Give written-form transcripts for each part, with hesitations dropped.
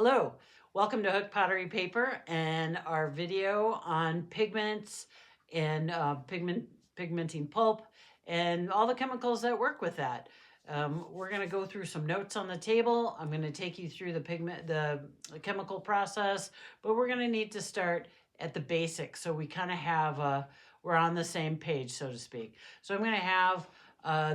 Hello, welcome to Hook Pottery Paper and our video on pigments and pigmenting pulp and all the chemicals that work with that. We're going to go through some notes on the table. I'm going to take you through the chemical process, but we're going to need to start at the basics so we kind of have we're on the same page, so to speak. So I'm going to have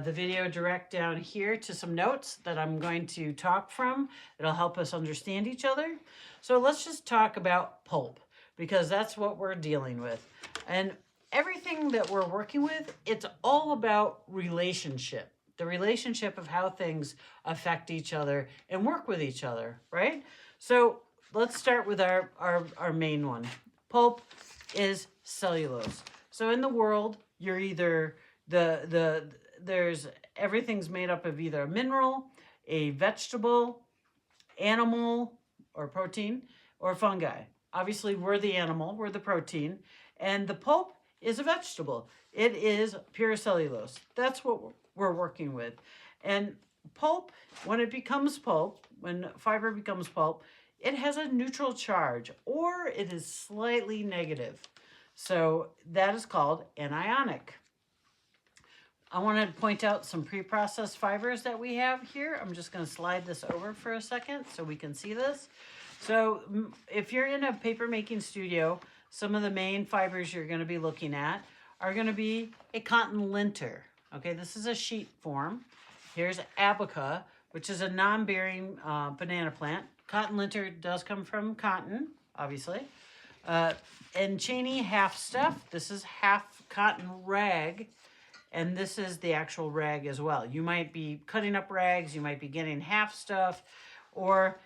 the video direct down here to some notes that I'm going to talk from. It'll help us understand each other. So let's just talk about pulp because that's what we're dealing with. And everything that we're working with, it's all about relationship. The relationship of how things affect each other and work with each other, right? So let's start with our main one. Pulp is cellulose. So in the world, you're either everything's made up of either a mineral, a vegetable, animal, or protein, or fungi. Obviously, we're the animal, we're the protein, and the pulp is a vegetable. It is pure cellulose. That's what we're working with. And pulp, when it becomes pulp, when fiber becomes pulp, it has a neutral charge, or it is slightly negative. So that is called anionic. I want to point out some pre-processed fibers that we have here. I'm just going to slide this over for a second so we can see this. So if you're in a paper making studio, some of the main fibers you're going to be looking at are going to be a cotton linter. Okay, this is a sheet form. Here's abaca, which is a non-bearing banana plant. Cotton linter does come from cotton, obviously. And Cheney half stuff. This is half cotton rag. And this is the actual rag as well. You might be cutting up rags, you might be getting half stuff, or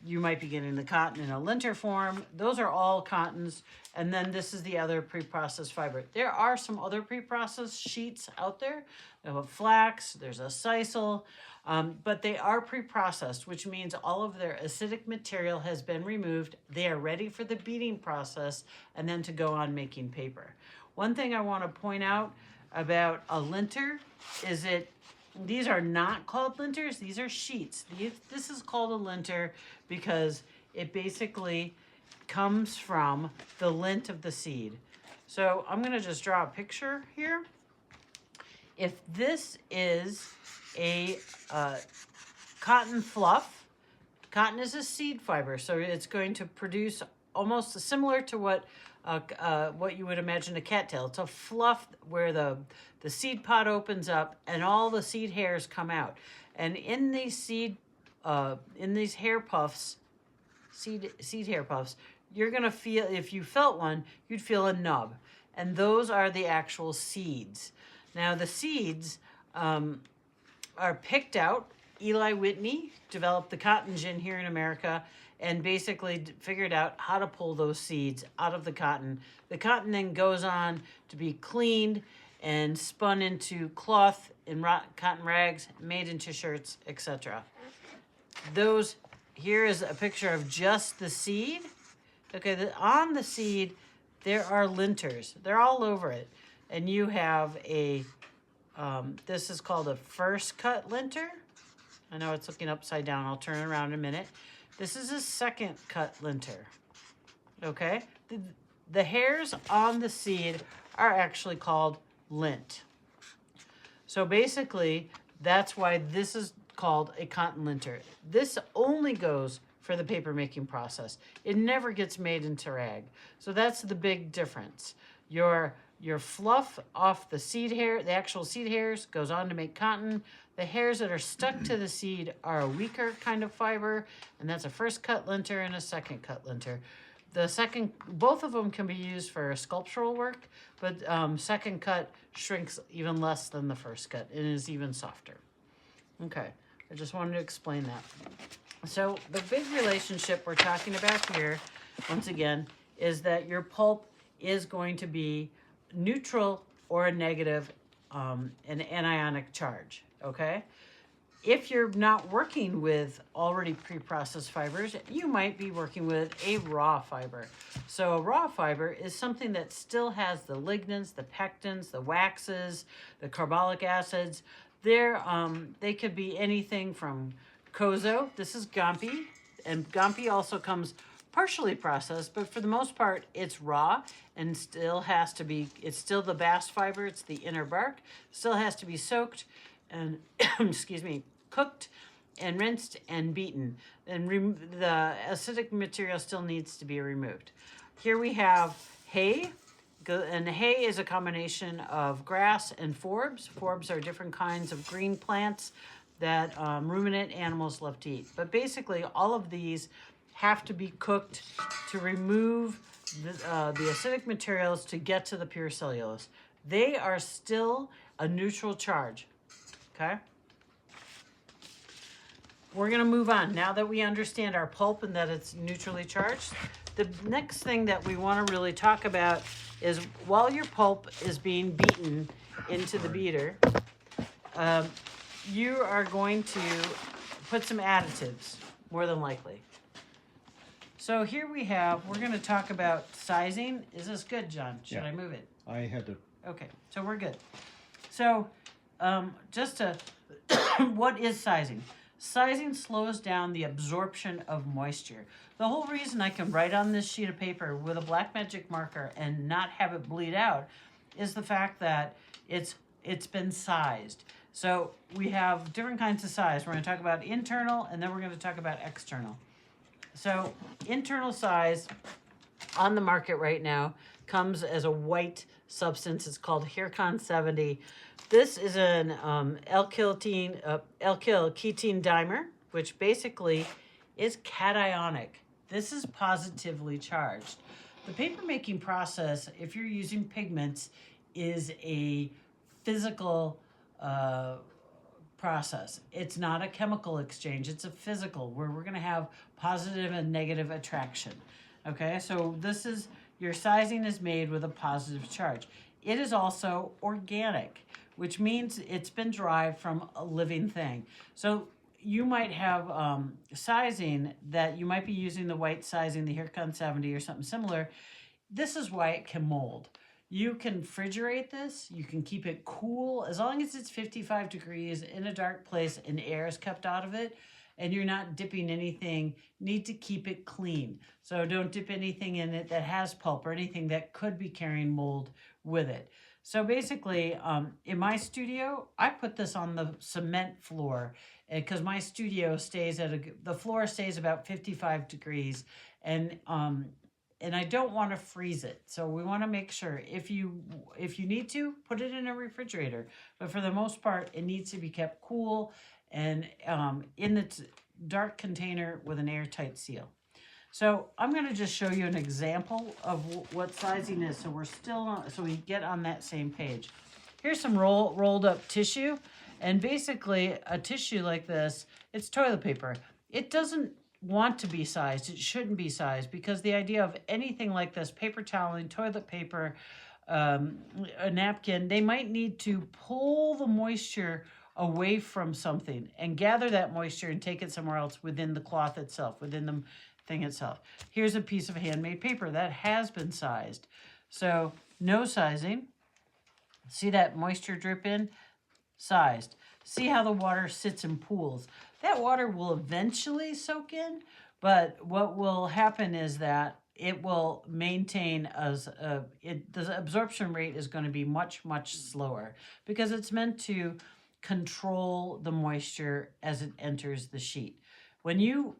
you might be getting the cotton in a linter form. Those are all cottons. And then this is the other pre-processed fiber. There are some other pre-processed sheets out there. There's a flax, there's a sisal, but they are pre-processed, which means all of their acidic material has been removed. They are ready for the beating process and then to go on making paper. One thing I want to point out about a linter is these are not called linters, these are sheets. This is called a linter because it basically comes from the lint of the seed. So I'm going to just draw a picture here. If this is a cotton fluff, cotton is a seed fiber, so it's going to produce almost similar to what you would imagine a cattail. It's a fluff where the seed pod opens up and all the seed hairs come out. And in these hair puffs, seed hair puffs, you're gonna feel, if you felt one, you'd feel a nub. And those are the actual seeds. Now the seeds are picked out. Eli Whitney developed the cotton gin here in America and basically figured out how to pull those seeds out of the cotton. The cotton then goes on to be cleaned and spun into cloth and cotton rags, made into shirts, etc. Here is a picture of just the seed. Okay, on the seed, there are linters. They're all over it. And you have this is called a first cut linter. I know it's looking upside down. I'll turn it around in a minute. This is a second cut linter, okay? The hairs on the seed are actually called lint. So basically, that's why this is called a cotton linter. This only goes for the paper making process. It never gets made into rag. So that's the big difference. Your fluff off the seed hair, the actual seed hairs, goes on to make cotton. The hairs that are stuck to the seed are a weaker kind of fiber, and that's a first cut linter and a second cut linter. Both of them can be used for sculptural work, but second cut shrinks even less than the first cut and is even softer. Okay, I just wanted to explain that. So the big relationship we're talking about here, once again, is that your pulp is going to be neutral or a negative, an anionic charge, okay? If you're not working with already pre-processed fibers, you might be working with a raw fiber. So a raw fiber is something that still has the lignins, the pectins, the waxes, the carbolic acids. They could be anything from kozo, this is gampi, And Gampi also comes partially processed, but for the most part, it's raw and still has to be, it's still the bast fiber, it's the inner bark, still has to be soaked and, excuse me, cooked and rinsed and beaten. And the acidic material still needs to be removed. Here we have hay, and hay is a combination of grass and forbs. Forbs are different kinds of green plants that ruminant animals love to eat. But basically, all of these have to be cooked to remove the acidic materials to get to the pure cellulose. They are still a neutral charge, okay? We're going to move on. Now that we understand our pulp and that it's neutrally charged, the next thing that we want to really talk about is while your pulp is being beaten into the beater, you are going to put some additives, more than likely. So here we have, we're going to talk about sizing. Is this good, John? Should I move it? I had to. Okay, so we're good. So just to, what is sizing? Sizing slows down the absorption of moisture. The whole reason I can write on this sheet of paper with a black magic marker and not have it bleed out is the fact that it's been sized. So we have different kinds of size. We're going to talk about internal, and then we're going to talk about external. So internal size on the market right now comes as a white substance. It's called Hircon 70. This is an alkyl ketene dimer, which basically is cationic. This is positively charged. The paper making process, if you're using pigments, is a physical process. It's not a chemical exchange. It's a physical where we're going to have positive and negative attraction. Okay, so this is, your sizing is made with a positive charge. It is also organic, which means it's been derived from a living thing. So you might have sizing that you might be using the white sizing, the Hircon 70 or something similar. This is why it can mold. You can refrigerate this, you can keep it cool, as long as it's 55 degrees in a dark place and air is kept out of it, and you're not dipping anything, need to keep it clean. So don't dip anything in it that has pulp or anything that could be carrying mold with it. So basically, in my studio, I put this on the cement floor because my studio stays at the floor stays about 55 degrees, and I don't want to freeze it. So we want to make sure if you need to, put it in a refrigerator. But for the most part, it needs to be kept cool and in the dark container with an airtight seal. So I'm going to just show you an example of what sizing is, so we're still on, so we get on that same page. Here's some rolled up tissue, and basically a tissue like this, it's toilet paper. It doesn't want to be sized. It shouldn't be sized, because the idea of anything like this, paper toweling, toilet paper, a napkin, they might need to pull the moisture away from something and gather that moisture and take it somewhere else within the cloth itself, within the thing itself. Here's a piece of handmade paper that has been sized. So no sizing. See that moisture drip in? Sized. See how the water sits in pools. That water will eventually soak in, but what will happen is that it will maintain the absorption rate is going to be much, much slower, because it's meant to control the moisture as it enters the sheet. When you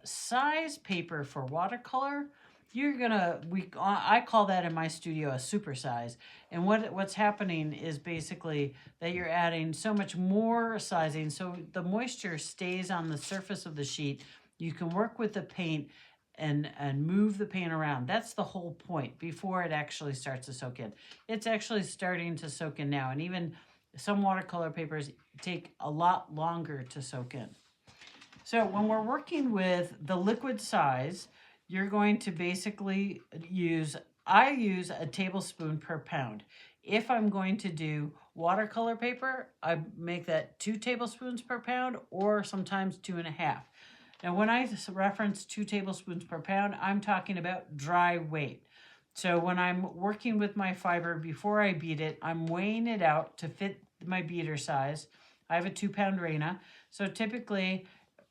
size paper for watercolor, I call that in my studio a super size. And what's happening is basically that you're adding so much more sizing, so the moisture stays on the surface of the sheet. You can work with the paint and move the paint around. That's the whole point before it actually starts to soak in. It's actually starting to soak in now, and even some watercolor papers take a lot longer to soak in. So when we're working with the liquid size, you're going to basically I use a tablespoon per pound. If I'm going to do watercolor paper, I make that 2 tablespoons per pound, or sometimes 2.5. Now, when I reference 2 tablespoons per pound, I'm talking about dry weight. So when I'm working with my fiber before I beat it, I'm weighing it out to fit my beater size. I have a 2-pound Rena. So typically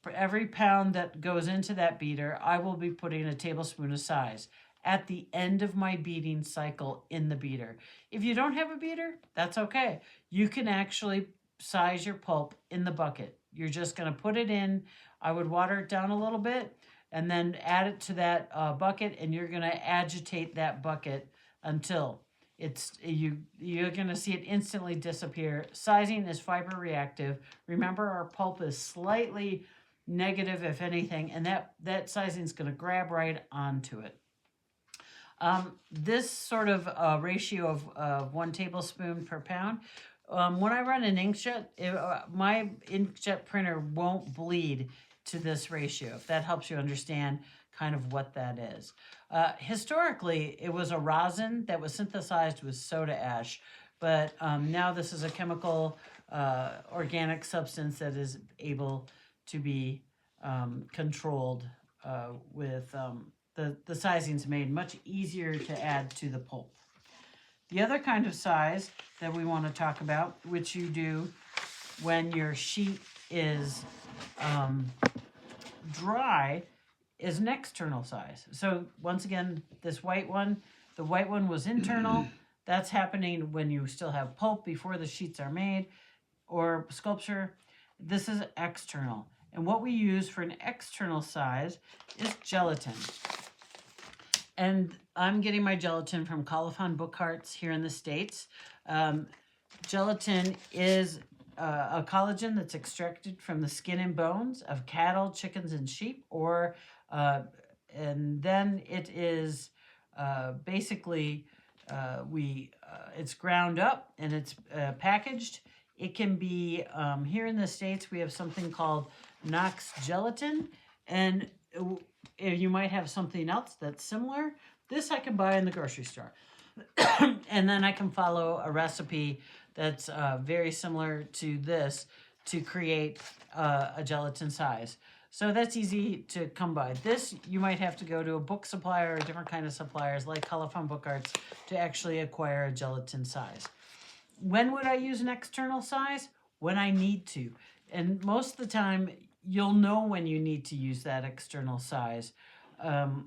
For every pound that goes into that beater, I will be putting a tablespoon of size at the end of my beating cycle in the beater. If you don't have a beater, that's okay. You can actually size your pulp in the bucket. You're just going to put it in. I would water it down a little bit and then add it to that bucket, and you're going to agitate that bucket until you're going to see it instantly disappear. Sizing is fiber reactive. Remember, our pulp is slightly negative, if anything, and that sizing is going to grab right onto it. This sort of ratio of 1 tablespoon per pound, when I run an inkjet, my inkjet printer won't bleed to this ratio, if that helps you understand kind of what that is. Historically, it was a rosin that was synthesized with soda ash, but now this is a chemical organic substance that is able to be controlled with the sizing's made much easier to add to the pulp. The other kind of size that we want to talk about, which you do when your sheet is dry, is an external size. So once again, this white one, the white one was internal. That's happening when you still have pulp before the sheets are made, or sculpture. This is external. And what we use for an external size is gelatin. And I'm getting my gelatin from Califon Book Carts here in the States. Gelatin is a collagen that's extracted from the skin and bones of cattle, chickens, and sheep, and then it is basically it's ground up and it's packaged. It can be here in the States. We have something called Knox gelatin, and you might have something else that's similar. This I can buy in the grocery store. And then I can follow a recipe that's very similar to this to create a gelatin size. So that's easy to come by. This, you might have to go to a book supplier or different kind of suppliers like Califon Book Arts to actually acquire a gelatin size. When would I use an external size? When I need to. And most of the time, you'll know when you need to use that external size. The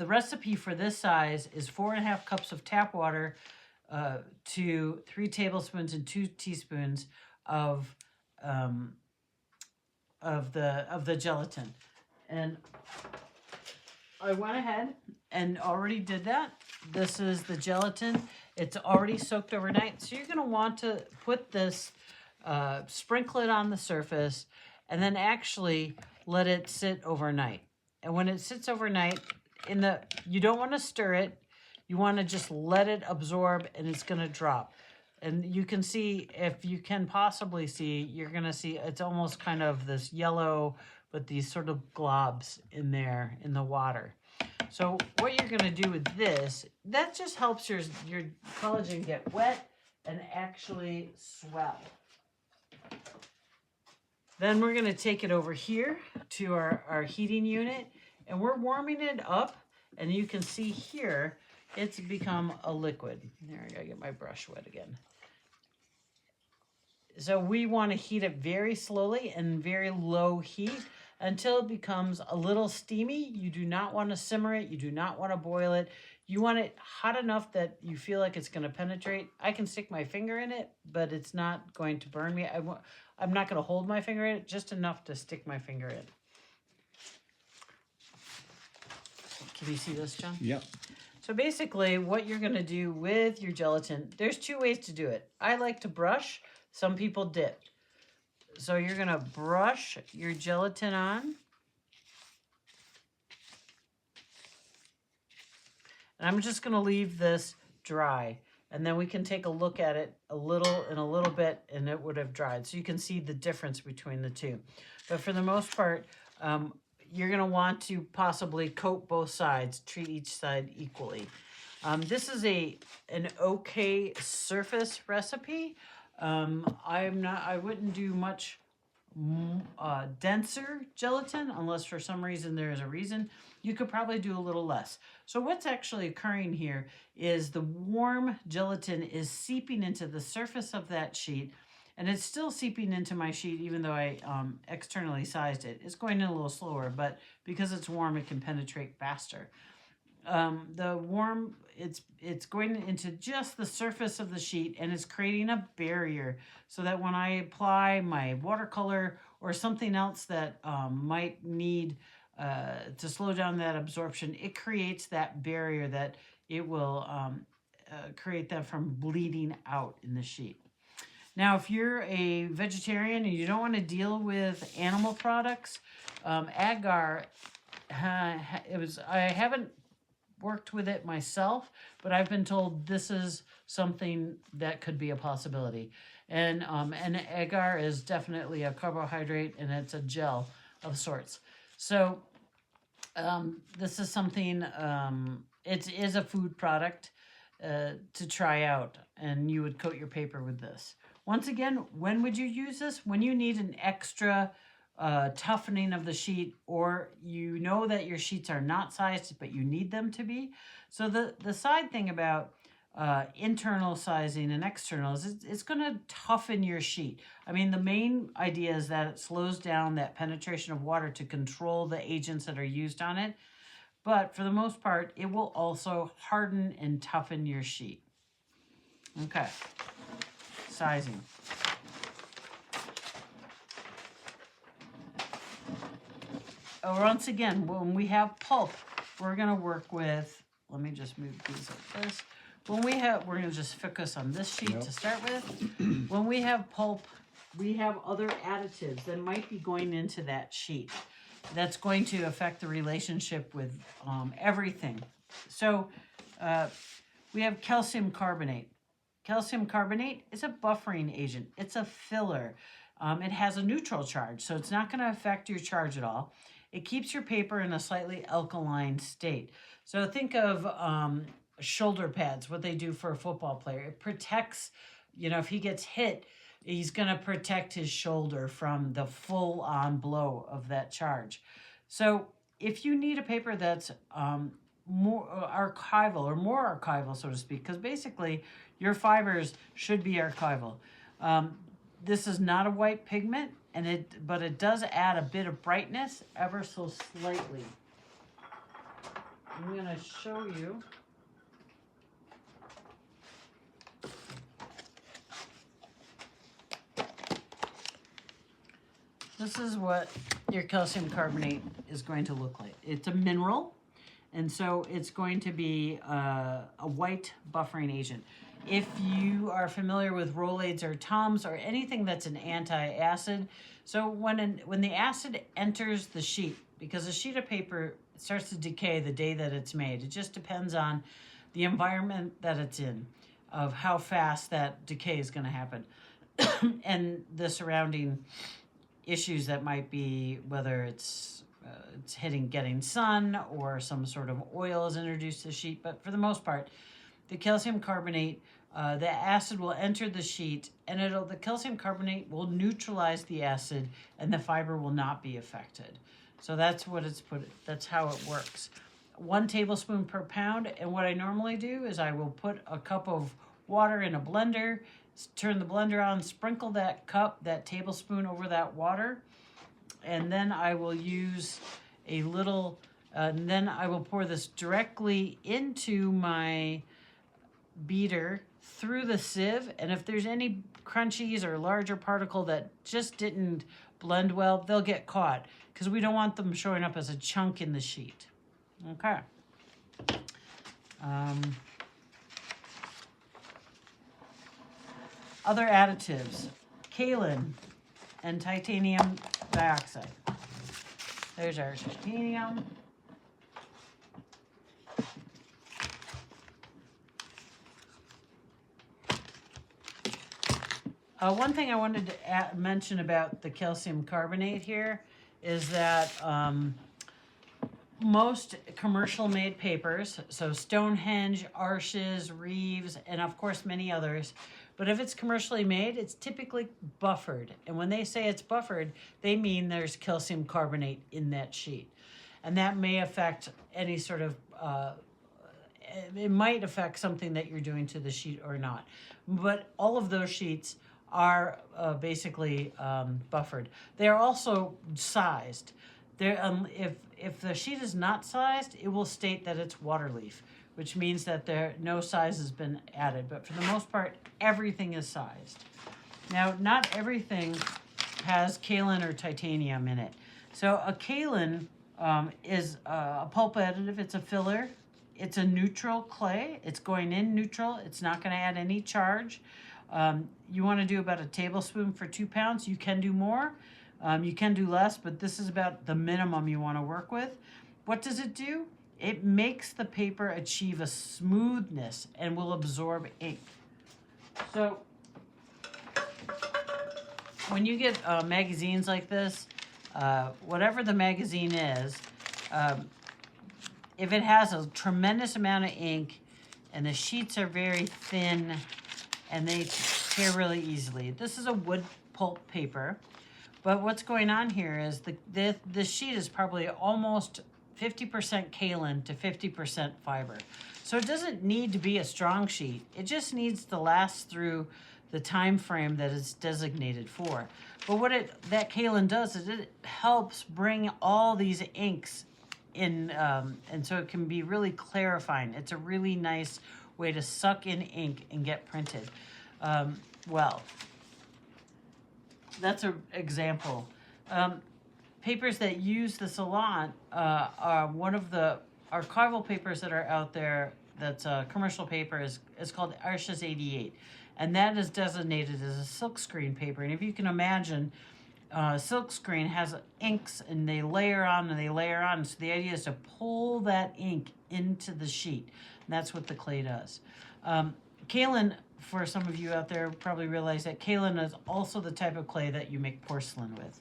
recipe for this size is 4.5 cups of tap water to 3 tablespoons and 2 teaspoons of the gelatin. And I went ahead and already did that. This is the gelatin. It's already soaked overnight. So you're going to want to put this, sprinkle it on the surface, and then actually let it sit overnight. And when it sits overnight, you don't want to stir it. You want to just let it absorb, and it's going to drop. And you can see, if you can possibly see, you're going to see it's almost kind of this yellow, but these sort of globs in there in the water. So what you're going to do with this, that just helps your collagen get wet and actually swell. Then we're going to take it over here to our heating unit, and we're warming it up, and you can see here it's become a liquid. There, I gotta get my brush wet again. So we want to heat it very slowly and very low heat until it becomes a little steamy. You do not want to simmer it. You do not want to boil it. You want it hot enough that you feel like it's going to penetrate. I can stick my finger in it, but it's not going to burn me. I'm not going to hold my finger in it, just enough to stick my finger in. Can you see this, John? Yep. So basically what you're going to do with your gelatin, there's 2 ways to do it. I like to brush. Some people dip. So you're going to brush your gelatin on. And I'm just going to leave this dry. And then we can take a look at it in a little bit, and it would have dried. So you can see the difference between the two. But for the most part, you're going to want to possibly coat both sides, treat each side equally. This is an okay surface recipe. I wouldn't do much denser gelatin unless for some reason there is a reason. You could probably do a little less. So what's actually occurring here is the warm gelatin is seeping into the surface of that sheet, And it's still seeping into my sheet even though I externally sized it. It's going in a little slower, but because it's warm, it can penetrate faster. The warm, it's going into just the surface of the sheet, and it's creating a barrier so that when I apply my watercolor or something else that might need to slow down that absorption, it creates that barrier that it will create that from bleeding out in the sheet. Now, if you're a vegetarian and you don't want to deal with animal products, agar, I haven't worked with it myself, but I've been told this is something that could be a possibility. And agar is definitely a carbohydrate, and it's a gel of sorts. So this is something, it is a food product to try out, and you would coat your paper with this. Once again, when would you use this? When you need an extra toughening of the sheet, or you know that your sheets are not sized, but you need them to be. So the side thing about internal sizing and external is it's going to toughen your sheet. I mean, the main idea is that it slows down that penetration of water to control the agents that are used on it. But for the most part, it will also harden and toughen your sheet. Okay, sizing. Once again, when we have pulp, we're going to work with, let me just move these like this. We're going to just focus on this sheet to start with. When we have pulp, we have other additives that might be going into that sheet. That's going to affect the relationship with everything. So we have calcium carbonate. Calcium carbonate is a buffering agent. It's a filler. It has a neutral charge, so it's not going to affect your charge at all. It keeps your paper in a slightly alkaline state. So think of shoulder pads, what they do for a football player. It protects, if he gets hit, he's going to protect his shoulder from the full-on blow of that charge. So if you need a paper that's more archival, so to speak, because basically your fibers should be archival. This is not a white pigment, but it does add a bit of brightness ever so slightly. I'm going to show you. This is what your calcium carbonate is going to look like. It's a mineral, and so it's going to be a white buffering agent. If you are familiar with Rolaids or Tums or anything that's an anti-acid, so when the acid enters the sheet, because a sheet of paper starts to decay the day that it's made, it just depends on the environment that it's in, of how fast that decay is going to happen, and the surrounding issues that might be, whether it's getting sun or some sort of oil is introduced to the sheet. But for the most part, the calcium carbonate, the acid will enter the sheet, and the calcium carbonate will neutralize the acid, and the fiber will not be affected. So that's that's how it works. 1 tablespoon per pound, and what I normally do is I will put a cup of water in a blender, turn the blender on, sprinkle that tablespoon over that water, and then I will use a little, then I will pour this directly into my beater through the sieve, and if there's any crunchies or larger particle that just didn't blend well, they'll get caught, because we don't want them showing up as a chunk in the sheet. Okay. Other additives, kaolin and titanium dioxide. There's our titanium. One thing I wanted to mention about the calcium carbonate here is that most commercial made papers, so Stonehenge, Arches, Reeves, and of course many others, but if it's commercially made, it's typically buffered. And when they say it's buffered, they mean there's calcium carbonate in that sheet. And that may affect any sort of, it might affect something that you're doing to the sheet or not. But all of those sheets are basically buffered. They are also sized. If the sheet is not sized, it will state that it's water leaf, which means that no size has been added. But for the most part, everything is sized. Now, not everything has kaolin or titanium in it. So a kaolin is a pulp additive. It's a filler. It's a neutral clay. It's going in neutral. It's not going to add any charge. You want to do about a tablespoon for 2 pounds. You can do more. You can do less, but this is about the minimum you want to work with. What does it do? It makes the paper achieve a smoothness and will absorb ink. So when you get magazines like this, whatever the magazine is, if it has a tremendous amount of ink and the sheets are very thin and they tear really easily. This is a wood pulp paper, but what's going on here is the sheet is probably almost 50% kaolin to 50% fiber. So it doesn't need to be a strong sheet. It just needs to last through the time frame that it's designated for. But what that kaolin does is it helps bring all these inks in, and so it can be really clarifying. It's a really nice way to suck in ink and get printed. Well, that's an example. Papers that use this a lot are one of the archival papers that are out there. That's a commercial paper is called Arches 88, and that is designated as a silkscreen paper. And if you can imagine, silkscreen has inks and they layer on and they layer on. So the idea is to pull that ink into the sheet, and that's what the clay does. Kaolin, for some of you out there, probably realize that kaolin is also the type of clay that you make porcelain with.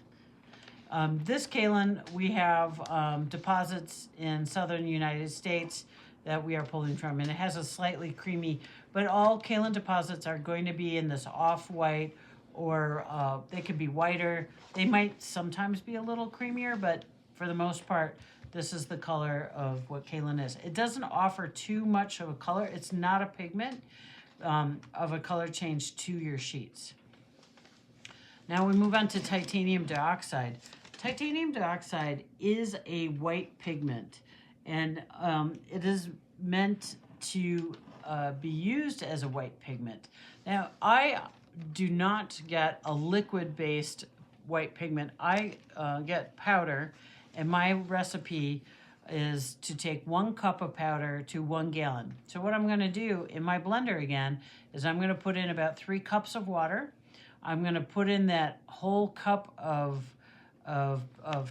This kaolin, we have deposits in southern United States that we are pulling from, and it has a slightly creamy, but all kaolin deposits are going to be in this off-white, or they could be whiter. They might sometimes be a little creamier, but for the most part, this is the color of what kaolin is. It doesn't offer too much of a color. It's not a pigment of a color change to your sheets. Now we move on to titanium dioxide. Titanium dioxide is a white pigment, and it is meant to be used as a white pigment. Now, I do not get a liquid-based white pigment. I get powder, and my recipe is to take 1 cup of powder to 1 gallon. So what I'm going to do in my blender again is I'm going to put in about 3 cups of water. I'm going to put in that whole cup of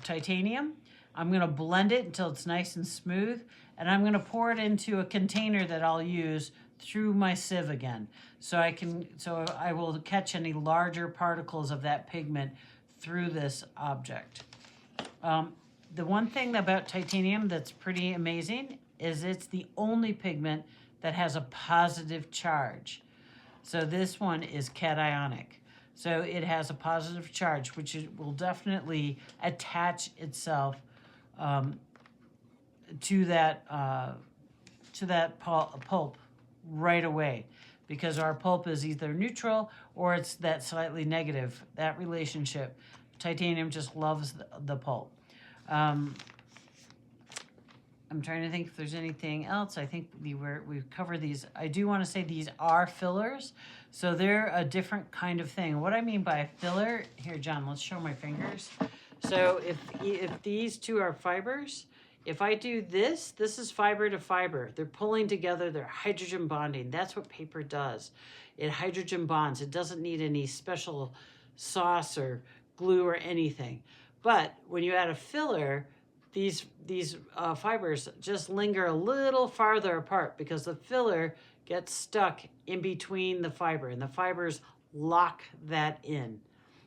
titanium. I'm going to blend it until it's nice and smooth, and I'm going to pour it into a container that I'll use through my sieve again. So I will catch any larger particles of that pigment through this object. The one thing about titanium that's pretty amazing is it's the only pigment that has a positive charge. So this one is cationic. So it has a positive charge, which will definitely attach itself to that pulp right away, because our pulp is either neutral or it's that slightly negative, that relationship. Titanium just loves the pulp. I'm trying to think if there's anything else. I think we've covered these. I do want to say these are fillers, so they're a different kind of thing. What I mean by a filler, here, John, let's show my fingers. So if these two are fibers, if I do this is fiber to fiber. They're pulling together, they're hydrogen bonding. That's what paper does. It hydrogen bonds. It doesn't need any special sauce or glue or anything. But when you add a filler, these fibers just linger a little farther apart because the filler gets stuck in between the fiber, and the fibers lock that in.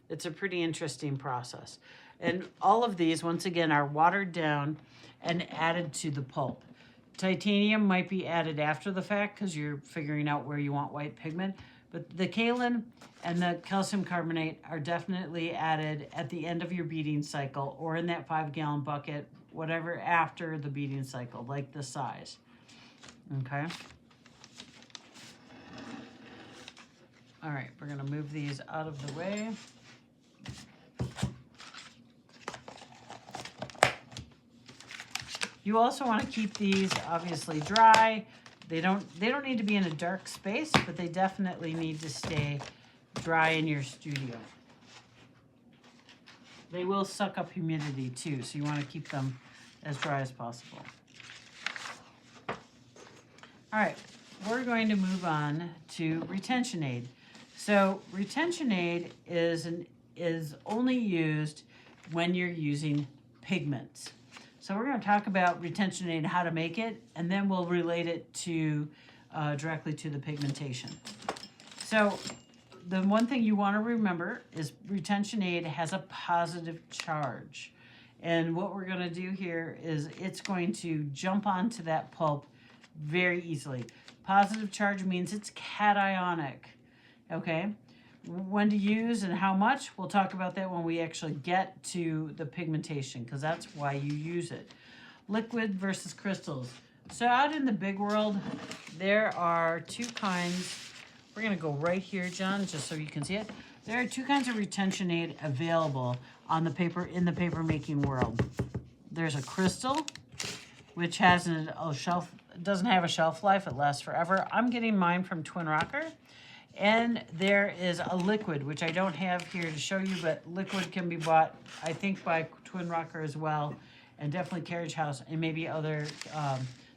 It's a pretty interesting process. And all of these, once again, are watered down and added to the pulp. Titanium might be added after the fact because you're figuring out where you want white pigment, but the kaolin and the calcium carbonate are definitely added at the end of your beading cycle or in that 5-gallon bucket, whatever after the beading cycle, like the size. Okay. All right, we're gonna move these out of the way. You also want to keep these obviously dry. They don't need to be in a dark space, but they definitely need to stay dry in your studio. They will suck up humidity too, so you want to keep them as dry as possible. All right, we're going to move on to retention aid. So retention aid is only used when you're using pigments. So we're going to talk about retention aid and how to make it, and then we'll relate it to directly to the pigmentation. So the one thing you want to remember is retention aid has a positive charge. And what we're going to do here is it's going to jump onto that pulp very easily. Positive charge means it's cationic, okay? When to use and how much, we'll talk about that when we actually get to the pigmentation, because that's why you use it. Liquid versus crystals. So out in the big world, there are two kinds. We're going to go right here, John, just so you can see it. There are two kinds of retention aid available on the paper in the paper making world. There's a crystal, which has a shelf, doesn't have a shelf life, it lasts forever. I'm getting mine from Twin Rocker. And there is a liquid, which I don't have here to show you, but liquid can be bought, I think, by Twin Rocker as well, and definitely Carriage House and maybe other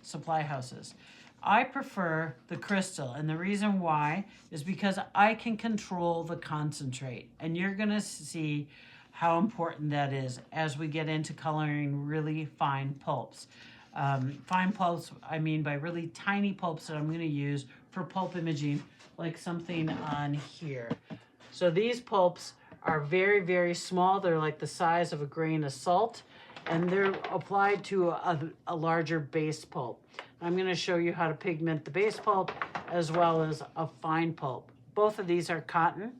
supply houses. I prefer the crystal, and the reason why is because I can control the concentrate, and you're going to see how important that is as we get into coloring really fine pulps. Fine pulps, I mean by really tiny pulps that I'm going to use for pulp imaging, like something on here. So these pulps are very, very small. They're like the size of a grain of salt, and they're applied to a larger base pulp. I'm going to show you how to pigment the base pulp as well as a fine pulp. Both of these are cotton.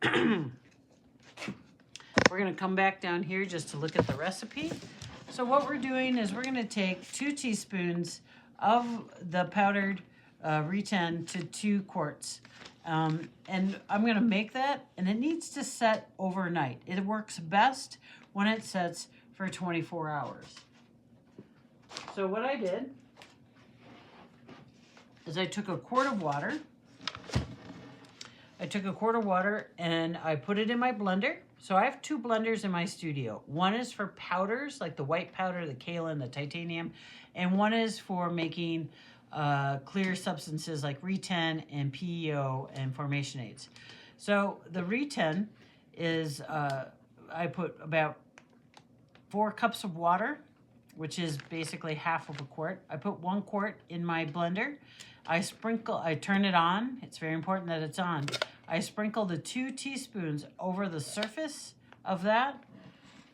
We're going to come back down here just to look at the recipe. So what we're doing is we're going to take 2 teaspoons of the powdered Re-10 to 2 quarts. And I'm going to make that, and it needs to set overnight. It works best when it sets for 24 hours. So what I did is I took a quart of water. And I put it in my blender. So I have 2 blenders in my studio. One is for powders, like the white powder, the kaolin, the titanium, and one is for making clear substances like Re-10 and PEO and formation aids. So the Re-10 is, I put about 4 cups of water, which is basically half of a quart. I put 1 quart in my blender. I turn it on. It's very important that it's on. I sprinkle the 2 teaspoons over the surface of that,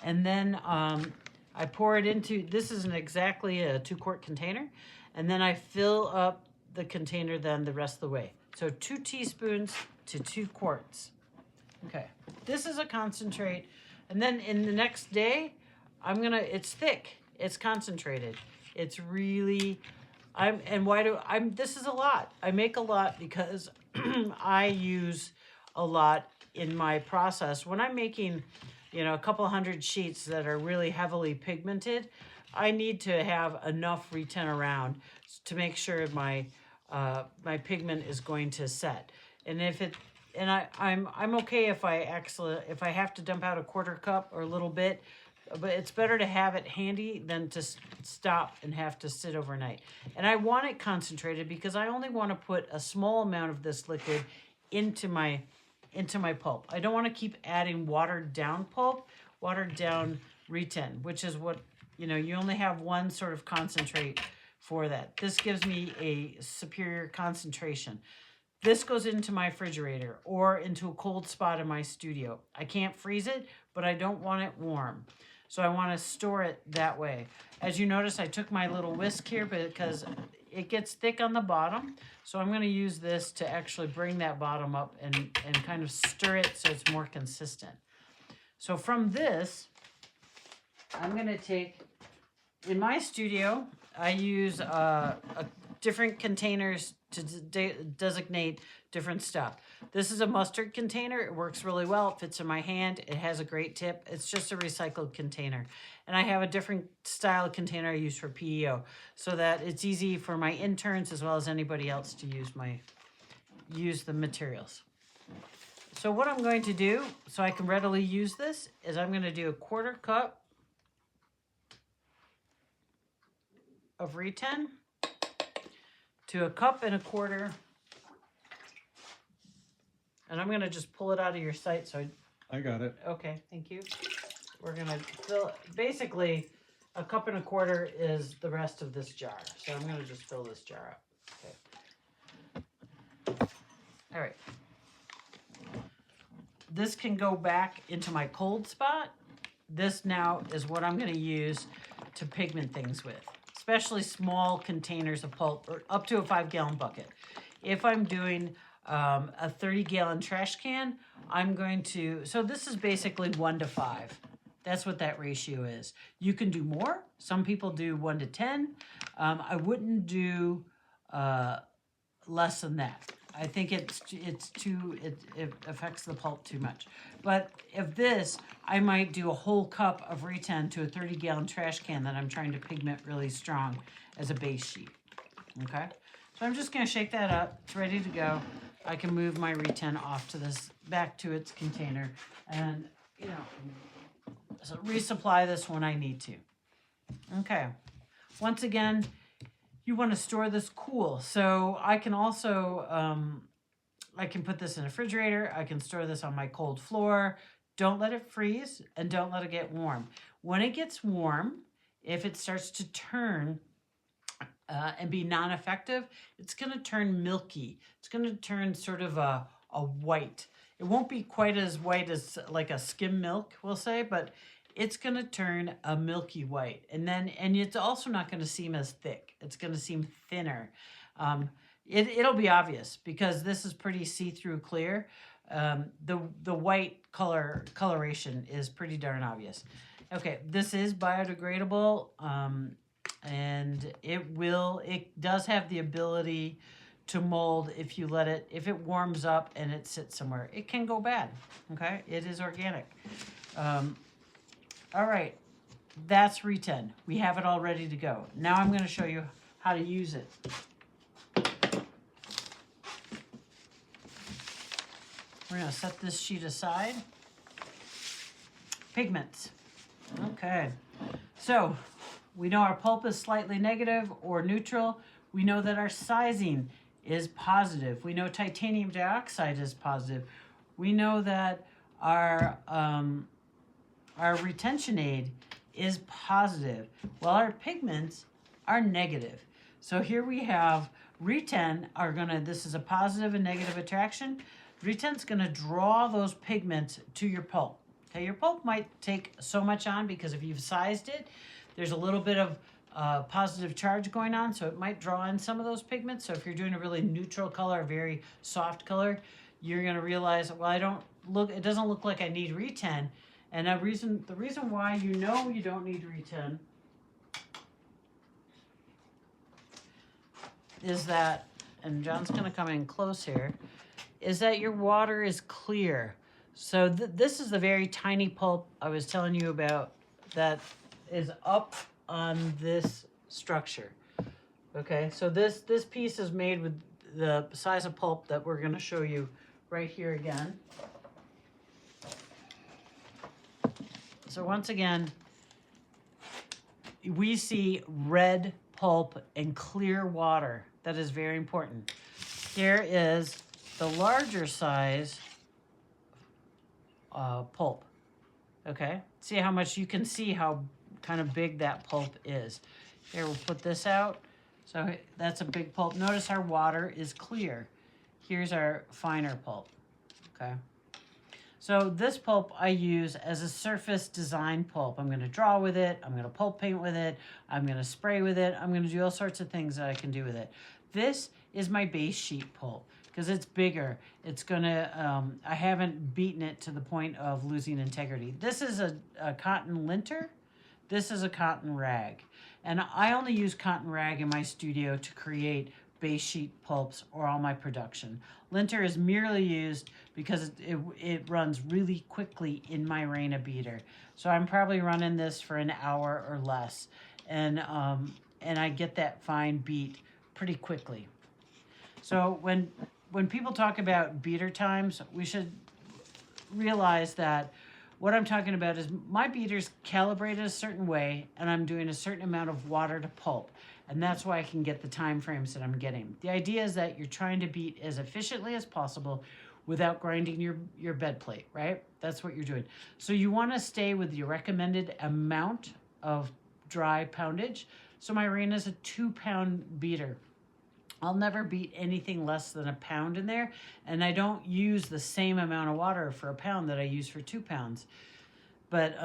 and then I pour it into, this isn't exactly a 2-quart container, and then I fill up the container then the rest of the way. So 2 teaspoons to 2 quarts. Okay, this is a concentrate, and then in the next day, it's thick, it's concentrated. It's really, this is a lot. I make a lot because I use a lot in my process. When I'm making, a couple hundred sheets that are really heavily pigmented, I need to have enough Re-10 around to make sure my pigment is going to set. And I'm okay if I have to dump out a 1/4 cup or a little bit, but it's better to have it handy than to stop and have to sit overnight. And I want it concentrated because I only want to put a small amount of this liquid into my pulp. I don't want to keep adding watered down pulp, watered down Re-10, which is what, you only have one sort of concentrate for that. This gives me a superior concentration. This goes into my refrigerator or into a cold spot in my studio. I can't freeze it, but I don't want it warm. So I want to store it that way. As you notice, I took my little whisk here because it gets thick on the bottom. So I'm going to use this to actually bring that bottom up and kind of stir it so it's more consistent. So from this, I'm going to take, in my studio, I use different containers to designate different stuff. This is a mustard container. It works really well. It fits in my hand. It has a great tip. It's just a recycled container. And I have a different style of container I use for PEO so that it's easy for my interns as well as anybody else to use the materials. So what I'm going to do so I can readily use this is I'm going to do a 1/4 cup of Re-10 to a 1.25 cups. And I'm going to just pull it out of your sight. So I got it. Okay, thank you. We're going to fill, basically, a 1.25 cups is the rest of this jar. So I'm going to just fill this jar up. Okay. All right. This can go back into my cold spot. This now is what I'm going to use to pigment things with, especially small containers of pulp or up to a 5-gallon bucket. If I'm doing a 30-gallon trash can, I'm going to, so this is basically 1 to 5. That's what that ratio is. You can do more. Some people do 1 to 10. I wouldn't do less than that. I think it affects the pulp too much. But if this, I might do a whole cup of Re-10 to a 30-gallon trash can that I'm trying to pigment really strong as a base sheet. Okay? So I'm just going to shake that up. It's ready to go. I can move my Re-10 off to this, back to its container, and, you know, so resupply this when I need to. Okay. Once again, you want to store this cool. So I can also, I can put this in a refrigerator. I can store this on my cold floor. Don't let it freeze and don't let it get warm. When it gets warm, if it starts to turn and be non-effective, it's going to turn milky. It's going to turn sort of a white. It won't be quite as white as like a skim milk, we'll say, but it's going to turn a milky white. And it's also not going to seem as thick. It's going to seem thinner. It'll be obvious because this is pretty see-through clear. The white coloration is pretty darn obvious. Okay, this is biodegradable, and it does have the ability to mold if you let it, if it warms up and it sits somewhere. It can go bad, okay? It is organic. All right, that's Re-10. We have it all ready to go. Now I'm going to show you how to use it. We're going to set this sheet aside. Pigments. Okay, so we know our pulp is slightly negative or neutral. We know that our sizing is positive. We know titanium dioxide is positive. We know that our retention aid is positive, while our pigments are negative. So here we have Re-10 this is a positive and negative attraction. Re-10's gonna draw those pigments to your pulp. Okay, your pulp might take so much on because if you've sized it, there's a little bit of positive charge going on, so it might draw in some of those pigments. So if you're doing a really neutral color, a very soft color, you're gonna realize, well, it doesn't look like I need Re-10. And the reason why you know you don't need Re-10 is that, and John's gonna come in close here, is that your water is clear. So this is the very tiny pulp I was telling you about that is up on this structure. Okay, so this piece is made with the size of pulp that we're gonna show you right here again. So once again, we see red pulp and clear water. That is very important. Here is the larger size pulp. Okay, see how much you can see how kind of big that pulp is. Here, we'll put this out. So that's a big pulp. Notice our water is clear. Here's our finer pulp. Okay. So this pulp I use as a surface design pulp. I'm going to draw with it. I'm going to pulp paint with it. I'm going to spray with it. I'm going to do all sorts of things that I can do with it. This is my base sheet pulp because it's bigger. It's going to, I haven't beaten it to the point of losing integrity. This is a cotton linter. This is a cotton rag. And I only use cotton rag in my studio to create base sheet pulps or all my production. Linter is merely used because it runs really quickly in my Rena beater. So I'm probably running this for an hour or less. And I get that fine beat pretty quickly. So when people talk about beater times, we should realize that what I'm talking about is my beater's calibrated a certain way, and I'm doing a certain amount of water to pulp. And that's why I can get the time frames that I'm getting. The idea is that you're trying to beat as efficiently as possible without grinding your bed plate, right? That's what you're doing. So you want to stay with your recommended amount of dry poundage. So my Rena is a 2-pound beater. I'll never beat anything less than a pound in there, and I don't use the same amount of water for a pound that I use for 2 pounds. But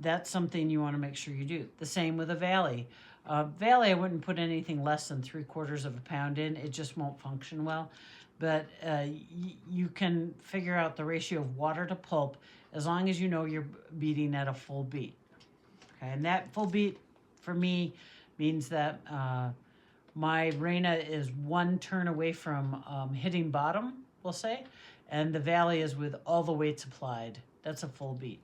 that's something you want to make sure you do. The same with a Valley. Valley, I wouldn't put anything less than 3/4 of a pound in. It just won't function well. But you can figure out the ratio of water to pulp as long as you know you're beating at a full beat. Okay, and that full beat for me means that my Rena is 1 turn away from hitting bottom, we'll say, and the Valley is with all the weights applied. That's a full beat.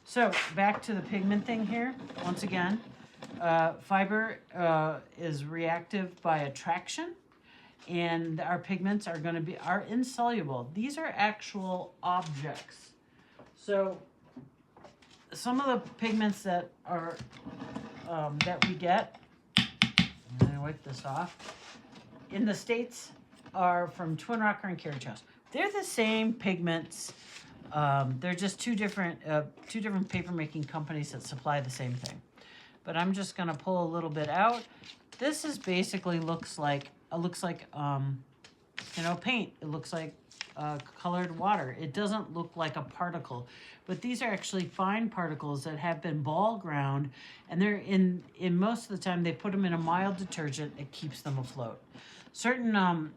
So back to the pigment thing here. Once again, fiber is reactive by attraction, and our pigments are insoluble. These are actual objects. So some of the pigments that are that we get, I'm gonna wipe this off, in the States are from Twin Rocker and Carriage House. They're the same pigments. They're just two different paper making companies that supply the same thing. But I'm just gonna pull a little bit out. This is basically looks like paint. It looks like colored water. It doesn't look like a particle, but these are actually fine particles that have been ball ground, and they're in most of the time they put them in a mild detergent. It keeps them afloat. Certain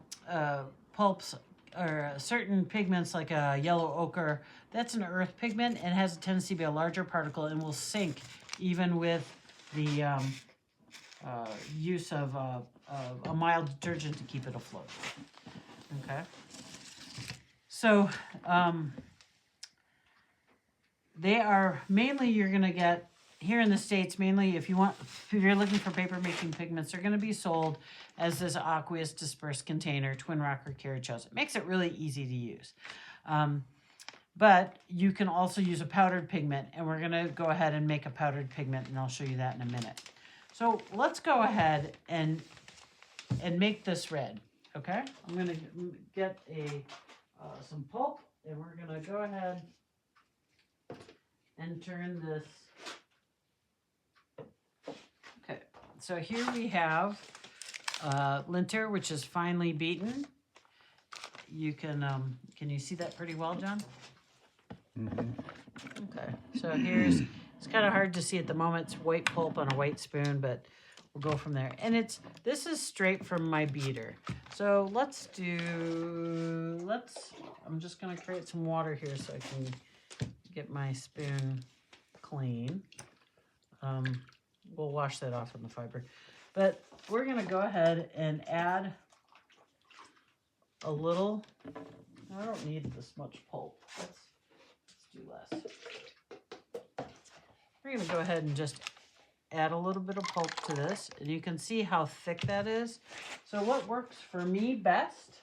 pulps or certain pigments like a yellow ochre, that's an earth pigment and has a tendency to be a larger particle and will sink even with the use of a mild detergent to keep it afloat. Okay. So they are mainly, you're going to get here in the States, mainly if you're looking for paper making pigments, they're going to be sold as this aqueous dispersed container, Twin Rocker Carriage House. It makes it really easy to use. But you can also use a powdered pigment, and we're going to go ahead and make a powdered pigment, and I'll show you that in a minute. So let's go ahead and make this red, okay? I'm going to get some pulp, and we're going to go ahead and turn this. Okay, so here we have linter, which is finely beaten. You can you see that pretty well, John? Mm-hmm. Okay, so it's kind of hard to see at the moment. It's white pulp on a white spoon, but we'll go from there. And this is straight from my beater. So I'm just gonna create some water here so I can get my spoon clean. We'll wash that off in the fiber. But we're gonna go ahead and add a little, I don't need this much pulp. Let's do less. We're gonna go ahead and just add a little bit of pulp to this, and you can see how thick that is. So what works for me best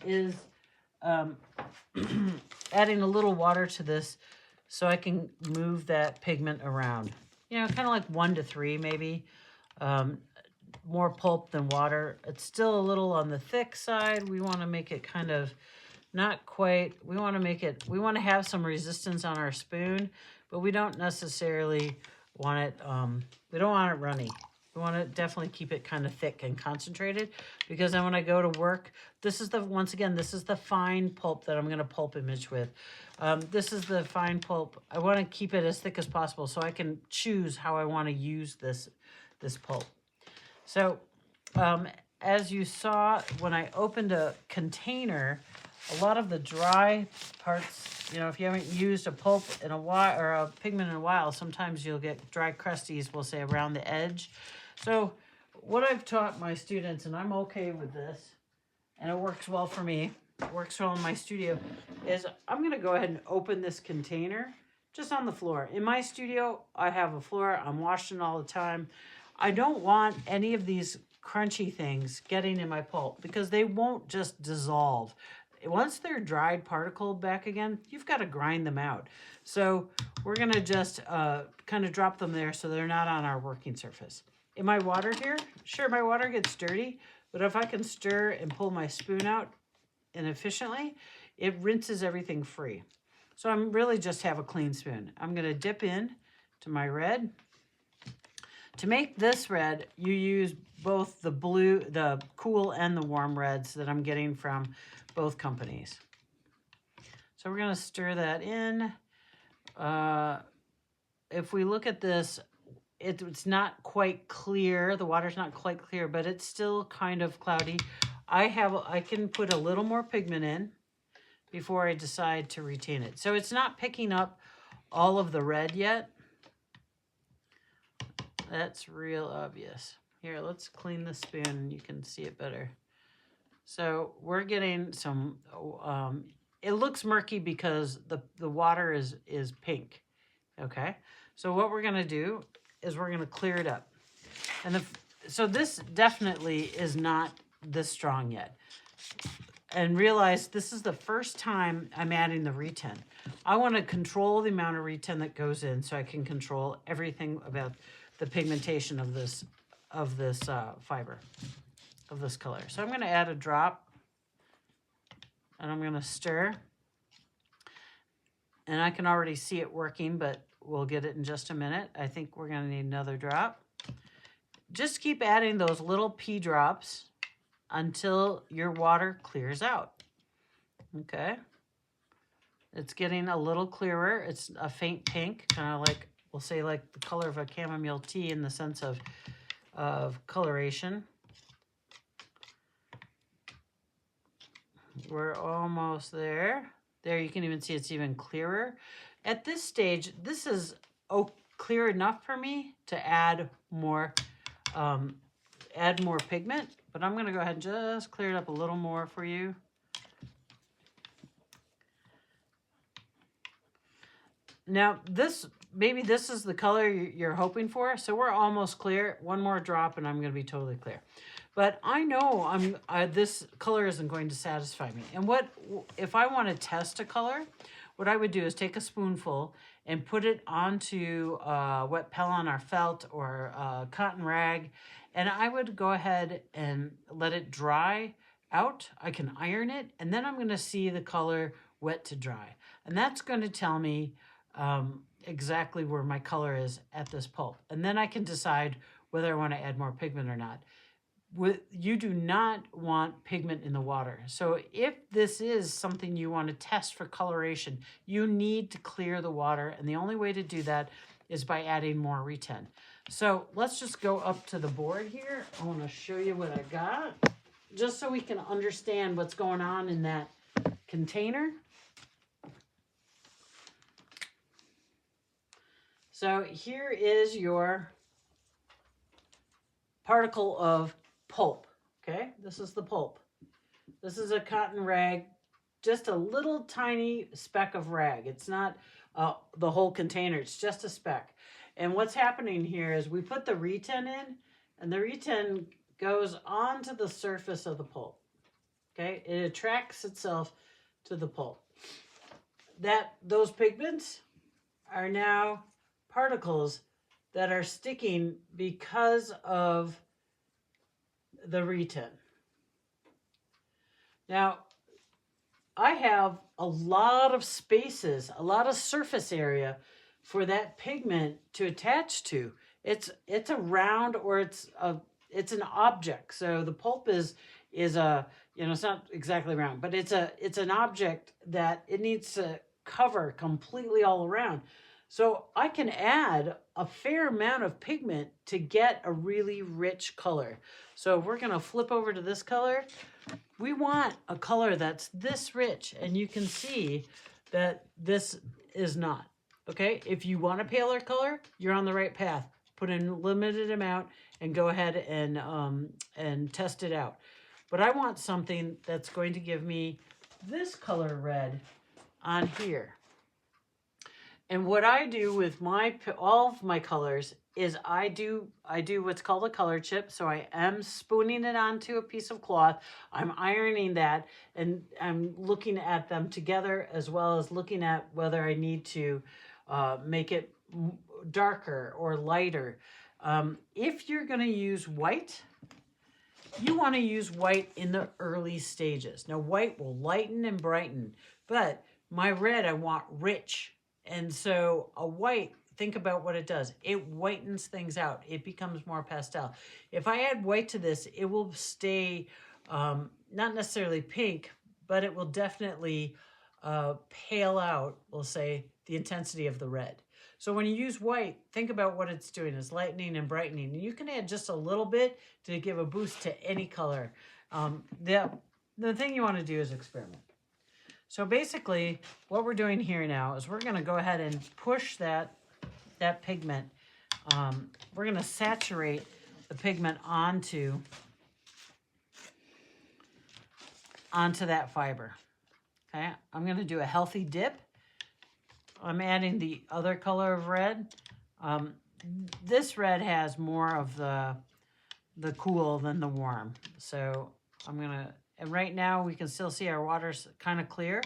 is adding a little water to this so I can move that pigment around. You know, kind of like 1 to 3 maybe. More pulp than water. It's still a little on the thick side. We want to make it kind of not quite, we want to have some resistance on our spoon, but we don't necessarily want it, we don't want it runny. We want to definitely keep it kind of thick and concentrated, because then when I go to work, once again, this is the fine pulp that I'm going to pulp image with. This is the fine pulp. I want to keep it as thick as possible so I can choose how I want to use this pulp. So as you saw, when I opened a container, a lot of the dry parts, you know, if you haven't used a pulp in a while or a pigment in a while, sometimes you'll get dry crusties, we'll say, around the edge. So what I've taught my students, and I'm okay with this, and it works well for me, it works well in my studio, is I'm going to go ahead and open this container just on the floor. In my studio, I have a floor. I'm washing all the time. I don't want any of these crunchy things getting in my pulp because they won't just dissolve. Once they're dried particle back again, you've got to grind them out. So we're going to just kind of drop them there so they're not on our working surface. In my water here, sure, my water gets dirty, but if I can stir and pull my spoon out and efficiently, it rinses everything free. So I'm really just have a clean spoon. I'm going to dip in to my red. To make this red, you use both the blue, the cool and the warm reds that I'm getting from both companies. So we're going to stir that in. If we look at this, it's not quite clear. The water's not quite clear, but it's still kind of cloudy. I can put a little more pigment in before I decide to retain it. So it's not picking up all of the red yet. That's real obvious. Here, let's clean the spoon and you can see it better. So we're getting some, it looks murky because the water is pink, okay? So what we're gonna do is we're gonna clear it up. And so this definitely is not this strong yet. And realize this is the first time I'm adding the retin. I want to control the amount of retin that goes in so I can control everything about the pigmentation of this fiber, of this color. So I'm going to add a drop and I'm going to stir. And I can already see it working, but we'll get it in just a minute. I think we're going to need another drop. Just keep adding those little pea drops until your water clears out. Okay. It's getting a little clearer. It's a faint pink, kind of like, we'll say like the color of a chamomile tea in the sense of coloration. We're almost there. There, you can even see it's even clearer. At this stage, this is clear enough for me to add more pigment. But I'm going to go ahead and just clear it up a little more for you. Now, maybe this is the color you're hoping for. So we're almost clear. One more drop and I'm going to be totally clear. But I know this color isn't going to satisfy me. And if I want to test a color, what I would do is take a spoonful and put it onto wet Pellon or felt or cotton rag. And I would go ahead and let it dry out. I can iron it. And then I'm going to see the color wet to dry. And that's going to tell me exactly where my color is at this pulp. And then I can decide whether I want to add more pigment or not. You do not want pigment in the water. So if this is something you want to test for coloration, you need to clear the water. And the only way to do that is by adding more retin. So let's just go up to the board here. I want to show you what I got, just so we can understand what's going on in that container. So here is your particle of pulp, okay? This is the pulp. This is a cotton rag, just a little tiny speck of rag. It's not the whole container, it's just a speck. And what's happening here is we put the retin in, and the retin goes onto the surface of the pulp, okay? It attracts itself to the pulp. Those pigments are now particles that are sticking because of the retin. Now, I have a lot of spaces, a lot of surface area for that pigment to attach to. It's a round, or it's an object. So the pulp is a, it's not exactly round, but it's an object that it needs to cover completely all around. So I can add a fair amount of pigment to get a really rich color. So if we're going to flip over to this color, we want a color that's this rich, and you can see that this is not. Okay, if you want a paler color, you're on the right path. Put in a limited amount and go ahead and test it out. But I want something that's going to give me this color red on here. And what I do with all of my colors is I do what's called a color chip. So I am spooning it onto a piece of cloth. I'm ironing that, and I'm looking at them together, as well as looking at whether I need to make it darker or lighter. If you're going to use white, you want to use white in the early stages. Now, white will lighten and brighten, but my red, I want rich. And so a white, think about what it does. It whitens things out. It becomes more pastel. If I add white to this, it will stay not necessarily pink, but it will definitely pale out, we'll say, the intensity of the red. So when you use white, think about what it's doing. It's lightening and brightening. And you can add just a little bit to give a boost to any color. The thing you want to do is experiment. So basically, what we're doing here now is we're going to go ahead and push that pigment. We're going to saturate the pigment onto that fiber. Okay, I'm going to do a healthy dip. I'm adding the other color of red. This red has more of the cool than the warm. So I'm going to, and right now we can still see our water's kind of clear.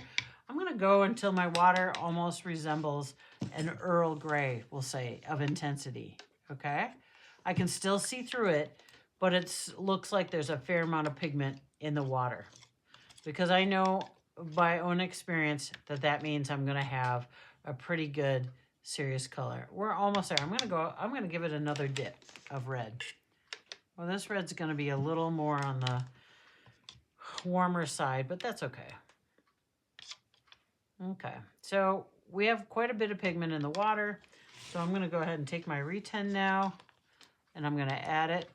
I'm going to go until my water almost resembles an Earl Grey, we'll say, of intensity. Okay? I can still see through it, but it looks like there's a fair amount of pigment in the water. Because I know by own experience that means I'm going to have a pretty good serious color. We're almost there. I'm going to give it another dip of red. Well, this red's going to be a little more on the warmer side, but that's okay. Okay, so we have quite a bit of pigment in the water. So I'm going to go ahead and take my Re-10 now, and I'm going to add it.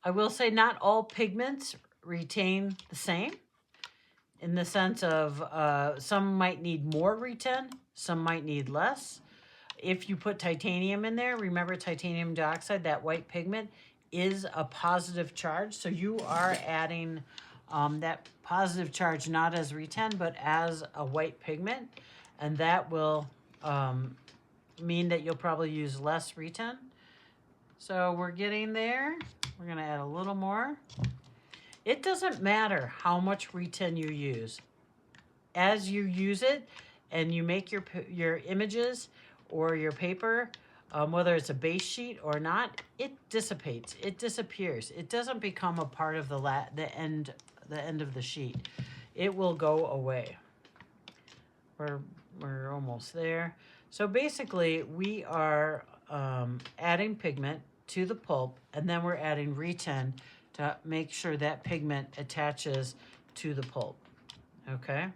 I will say not all pigments retain the same, in the sense of some might need more Re-10, some might need less. If you put titanium in there, remember titanium dioxide, that white pigment, is a positive charge. So you are adding that positive charge not as Re-10, but as a white pigment. And that will mean that you'll probably use less Re-10. So we're getting there. We're going to add a little more. It doesn't matter how much Re-10 you use. As you use it and you make your images or your paper, whether it's a base sheet or not, it dissipates. It disappears. It doesn't become a part of the end of the sheet. It will go away. We're almost there. So basically, we are adding pigment to the pulp, and then we're adding Re-10 to make sure that pigment attaches to the pulp. Okay?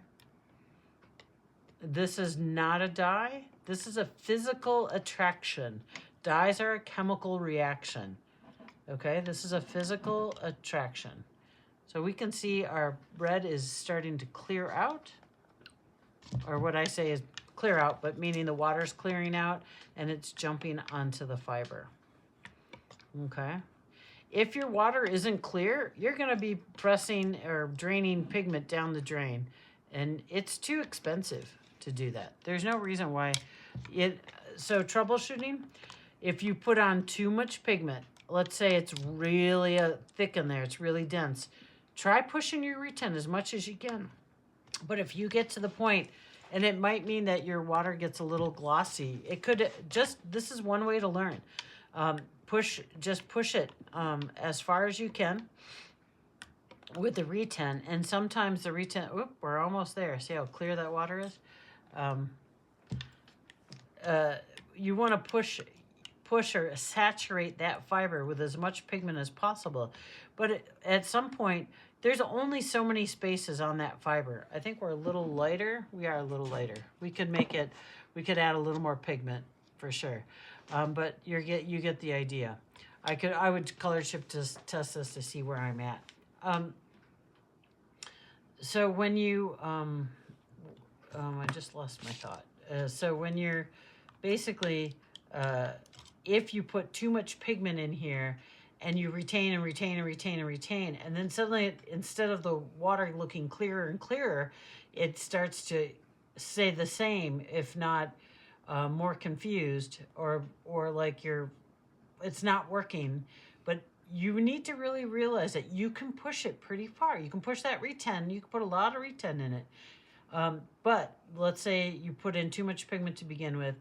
This is not a dye. This is a physical attraction. Dyes are a chemical reaction. Okay, this is a physical attraction. So we can see our red is starting to clear out. Or what I say is clear out, but meaning the water's clearing out and it's jumping onto the fiber. Okay. If your water isn't clear, you're going to be pressing or draining pigment down the drain. And it's too expensive to do that. There's no reason why so troubleshooting, if you put on too much pigment, let's say it's really thick in there, it's really dense, try pushing your Re-10 as much as you can. But if you get to the point, and it might mean that your water gets a little glossy, it could this is one way to learn. Just push it as far as you can with the Re-10. And sometimes the Re-10, we're almost there. See how clear that water is? You want to push or saturate that fiber with as much pigment as possible. But at some point, there's only so many spaces on that fiber. I think we're a little lighter. We are a little lighter. We could add a little more pigment for sure. But you get the idea. I would color chip to test this to see where I'm at. So when you, I just lost my thought. So when you're basically if you put too much pigment in here and you retain and retain and retain and retain, and then suddenly instead of the water looking clearer and clearer, it starts to stay the same, if not more confused, or like it's not working. But you need to really realize that you can push it pretty far. You can push that retin. You can put a lot of retin in it. But let's say you put in too much pigment to begin with.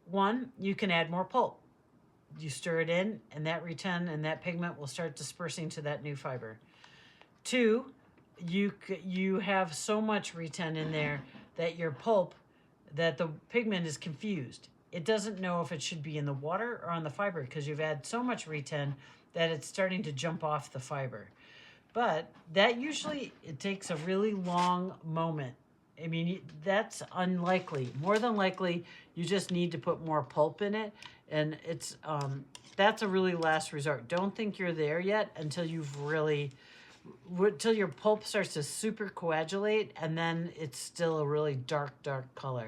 One, you can add more pulp. You stir it in, and that retin and that pigment will start dispersing to that new fiber. Two, you have so much retin in there that your pulp, that the pigment is confused. It doesn't know if it should be in the water or on the fiber because you've had so much retin that it's starting to jump off the fiber. But that usually, it takes a really long moment. I mean, that's unlikely. More than likely, you just need to put more pulp in it. And it's that's a really last resort. Don't think you're there yet until you've really, until your pulp starts to super coagulate, and then it's still a really dark color.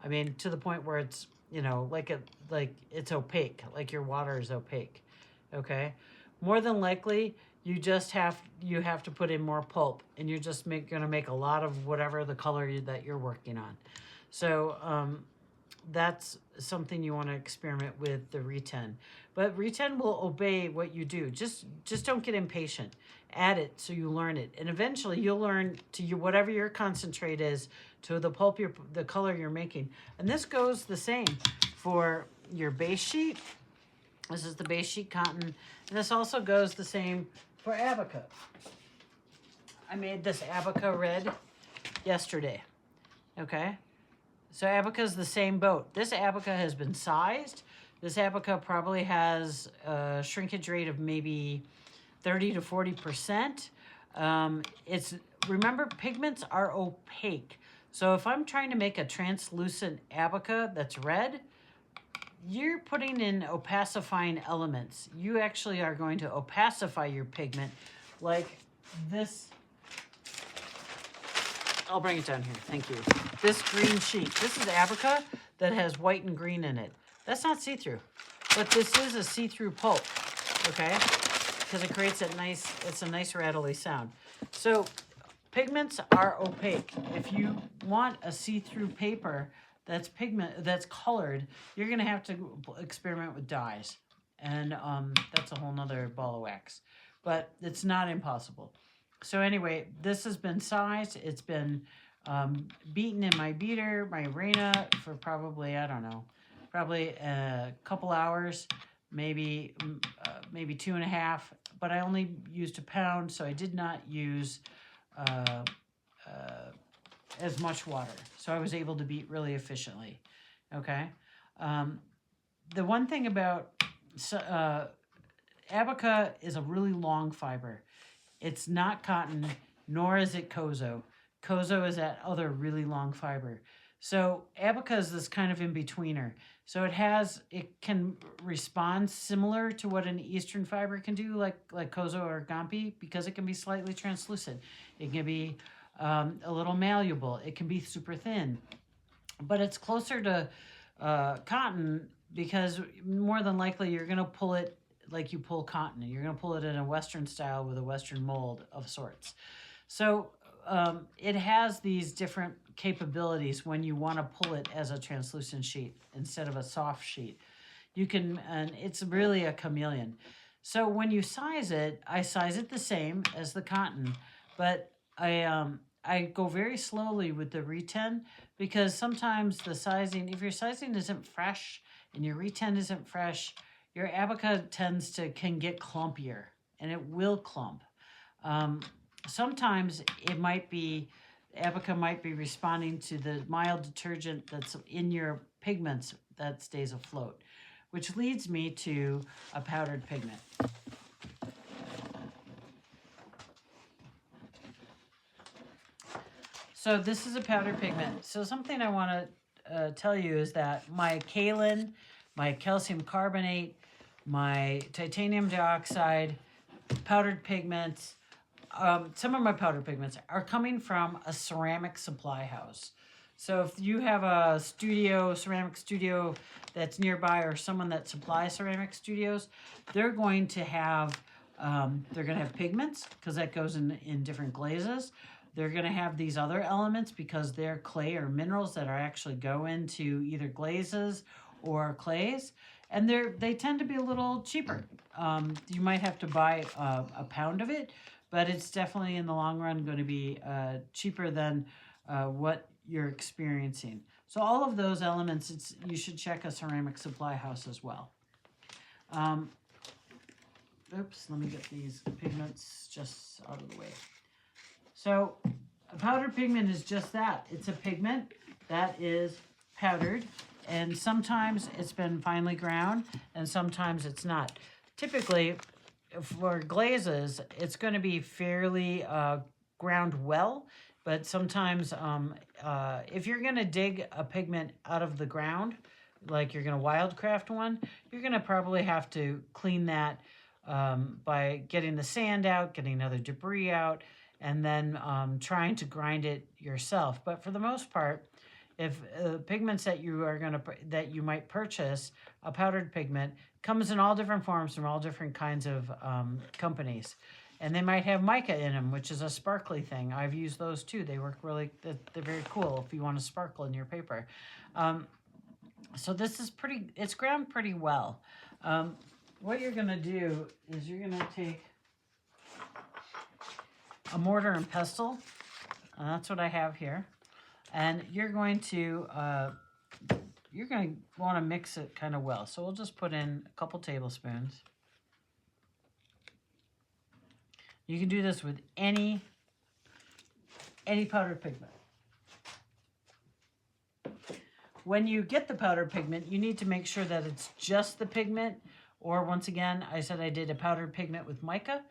I mean, to the point where it's, you know, like it's opaque, like your water is opaque. Okay? More than likely, you have to put in more pulp, and you're just gonna make a lot of whatever the color that you're working on. So that's something you want to experiment with, the retin. But retin will obey what you do. Just don't get impatient. Add it so you learn it, and eventually you'll learn to whatever your concentrate is to the pulp, the color you're making. And this goes the same for your base sheet. This is the base sheet cotton, and this also goes the same for Abaca. I made this Abaca red yesterday. Okay, so Abaca is the same boat. This Abaca has been sized. This Abaca probably has a shrinkage rate of maybe 30 to 40%. Remember, pigments are opaque. So if I'm trying to make a translucent Abaca that's red, you're putting in opacifying elements. You actually are going to opacify your pigment like this. I'll bring it down here. Thank you. This green sheet. This is Abaca that has white and green in it. That's not see-through, but this is a see-through pulp, okay? Because it creates it's a nice rattly sound. So pigments are opaque. If you want a see-through paper that's colored, you're gonna have to experiment with dyes, and that's a whole nother ball of wax. But it's not impossible. So anyway, this has been sized. It's been beaten in my beater, my Arena, for probably, I don't know, probably a couple hours, maybe 2.5. But I only used 1 pound, so I did not use as much water. So I was able to beat really efficiently. Okay. The one thing about Abaca is a really long fiber. It's not cotton, nor is it Kozo. Kozo is that other really long fiber. So Abaca is this kind of in-betweener. So it can respond similar to what an Eastern fiber can do, like Kozo or Gampi, because it can be slightly translucent. It can be a little malleable. It can be super thin. But it's closer to cotton because more than likely you're going to pull it like you pull cotton. You're going to pull it in a Western style with a Western mold of sorts. So it has these different capabilities when you want to pull it as a translucent sheet instead of a soft sheet. You can, and it's really a chameleon. So when you size it, I size it the same as the cotton, but I go very slowly with the retin because sometimes the sizing, if your sizing isn't fresh and your retin isn't fresh, your Abaca can get clumpier, and it will clump. Sometimes Abaca might be responding to the mild detergent that's in your pigments that stays afloat, which leads me to a powdered pigment. So this is a powdered pigment. So something I want to tell you is that my kaolin, my calcium carbonate, my titanium dioxide, powdered pigments, some of my powdered pigments are coming from a ceramic supply house. So if you have a studio, ceramic studio that's nearby, or someone that supplies ceramic studios, they're going to have pigments, because that goes in different glazes. They're going to have these other elements because they're clay or minerals that are actually go into either glazes or clays, and they tend to be a little cheaper. You might have to buy a pound of it, but it's definitely in the long run going to be cheaper than what you're experiencing. So all of those elements, you should check a ceramic supply house as well. Oops, let me get these pigments just out of the way. So a powdered pigment is just that. It's a pigment that is powdered, and sometimes it's been finely ground and sometimes it's not. Typically, for glazes, it's going to be fairly ground well, but sometimes if you're going to dig a pigment out of the ground, like you're going to wildcraft one, you're going to probably have to clean that by getting the sand out, getting other debris out, and then trying to grind it yourself. But for the most part, if pigments that you might purchase, a powdered pigment comes in all different forms from all different kinds of companies, and they might have mica in them, which is a sparkly thing. I've used those too. They work really. They're very cool if you want to sparkle in your paper. So this is pretty. It's ground pretty well. What you're gonna do is you're gonna take a mortar and pestle. That's what I have here. And you're going to want to mix it kind of well. So we'll just put in a couple tablespoons. You can do this with any powdered pigment. When you get the powdered pigment, you need to make sure that it's just the pigment, or once again, I said I did a powdered pigment with mica,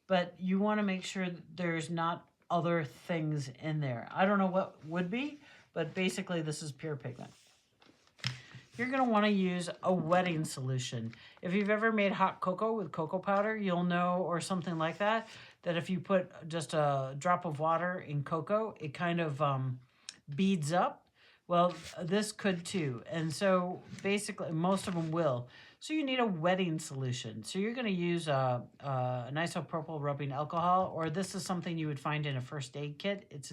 but you want to make sure that there's not other things in there. I don't know what would be, but basically this is pure pigment. You're going to want to use a wetting solution. If you've ever made hot cocoa with cocoa powder, you'll know, or something like that, that if you put just a drop of water in cocoa, it kind of beads up. Well, this could too. And so basically, most of them will. So you need a wetting solution. So you're going to use an isopropyl rubbing alcohol, or this is something you would find in a first aid kit. It's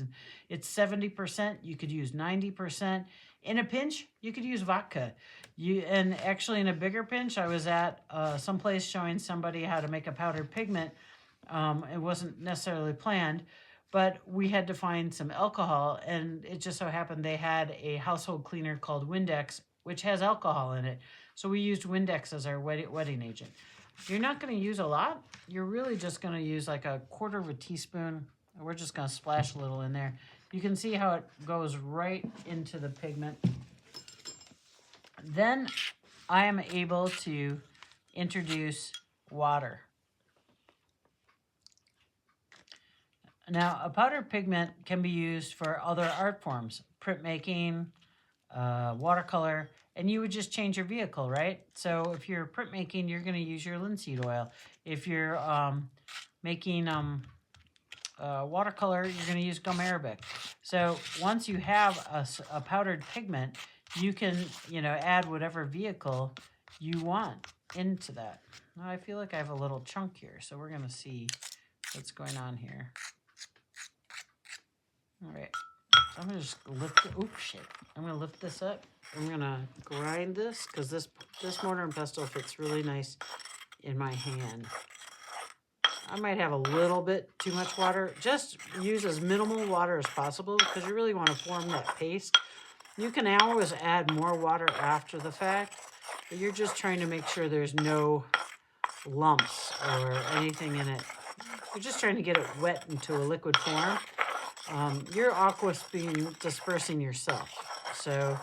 70%. You could use 90%. In a pinch, you could use vodka. And actually, in a bigger pinch, I was at someplace showing somebody how to make a powdered pigment. It wasn't necessarily planned, but we had to find some alcohol, and it just so happened they had a household cleaner called Windex, which has alcohol in it. So we used Windex as our wetting agent. You're not going to use a lot. You're really just going to use like a quarter of a teaspoon. We're just going to splash a little in there. You can see how it goes right into the pigment. Then I am able to introduce water. Now, a powdered pigment can be used for other art forms, printmaking, watercolor, and you would just change your vehicle, right? So if you're printmaking, you're going to use your linseed oil. If you're making watercolor, you're going to use gum arabic. So once you have a powdered pigment, you can, add whatever vehicle you want into that. Now, I feel like I have a little chunk here, so we're going to see what's going on here. All right, so I'm going to just lift it. Oops, shit. I'm going to lift this up. I'm going to grind this because this mortar and pestle fits really nice in my hand. I might have a little bit too much water. Just use as minimal water as possible because you really want to form that paste. You can always add more water after the fact, but you're just trying to make sure there's no lumps or anything in it. You're just trying to get it wet into a liquid form. You're aqua dispersing yourself, so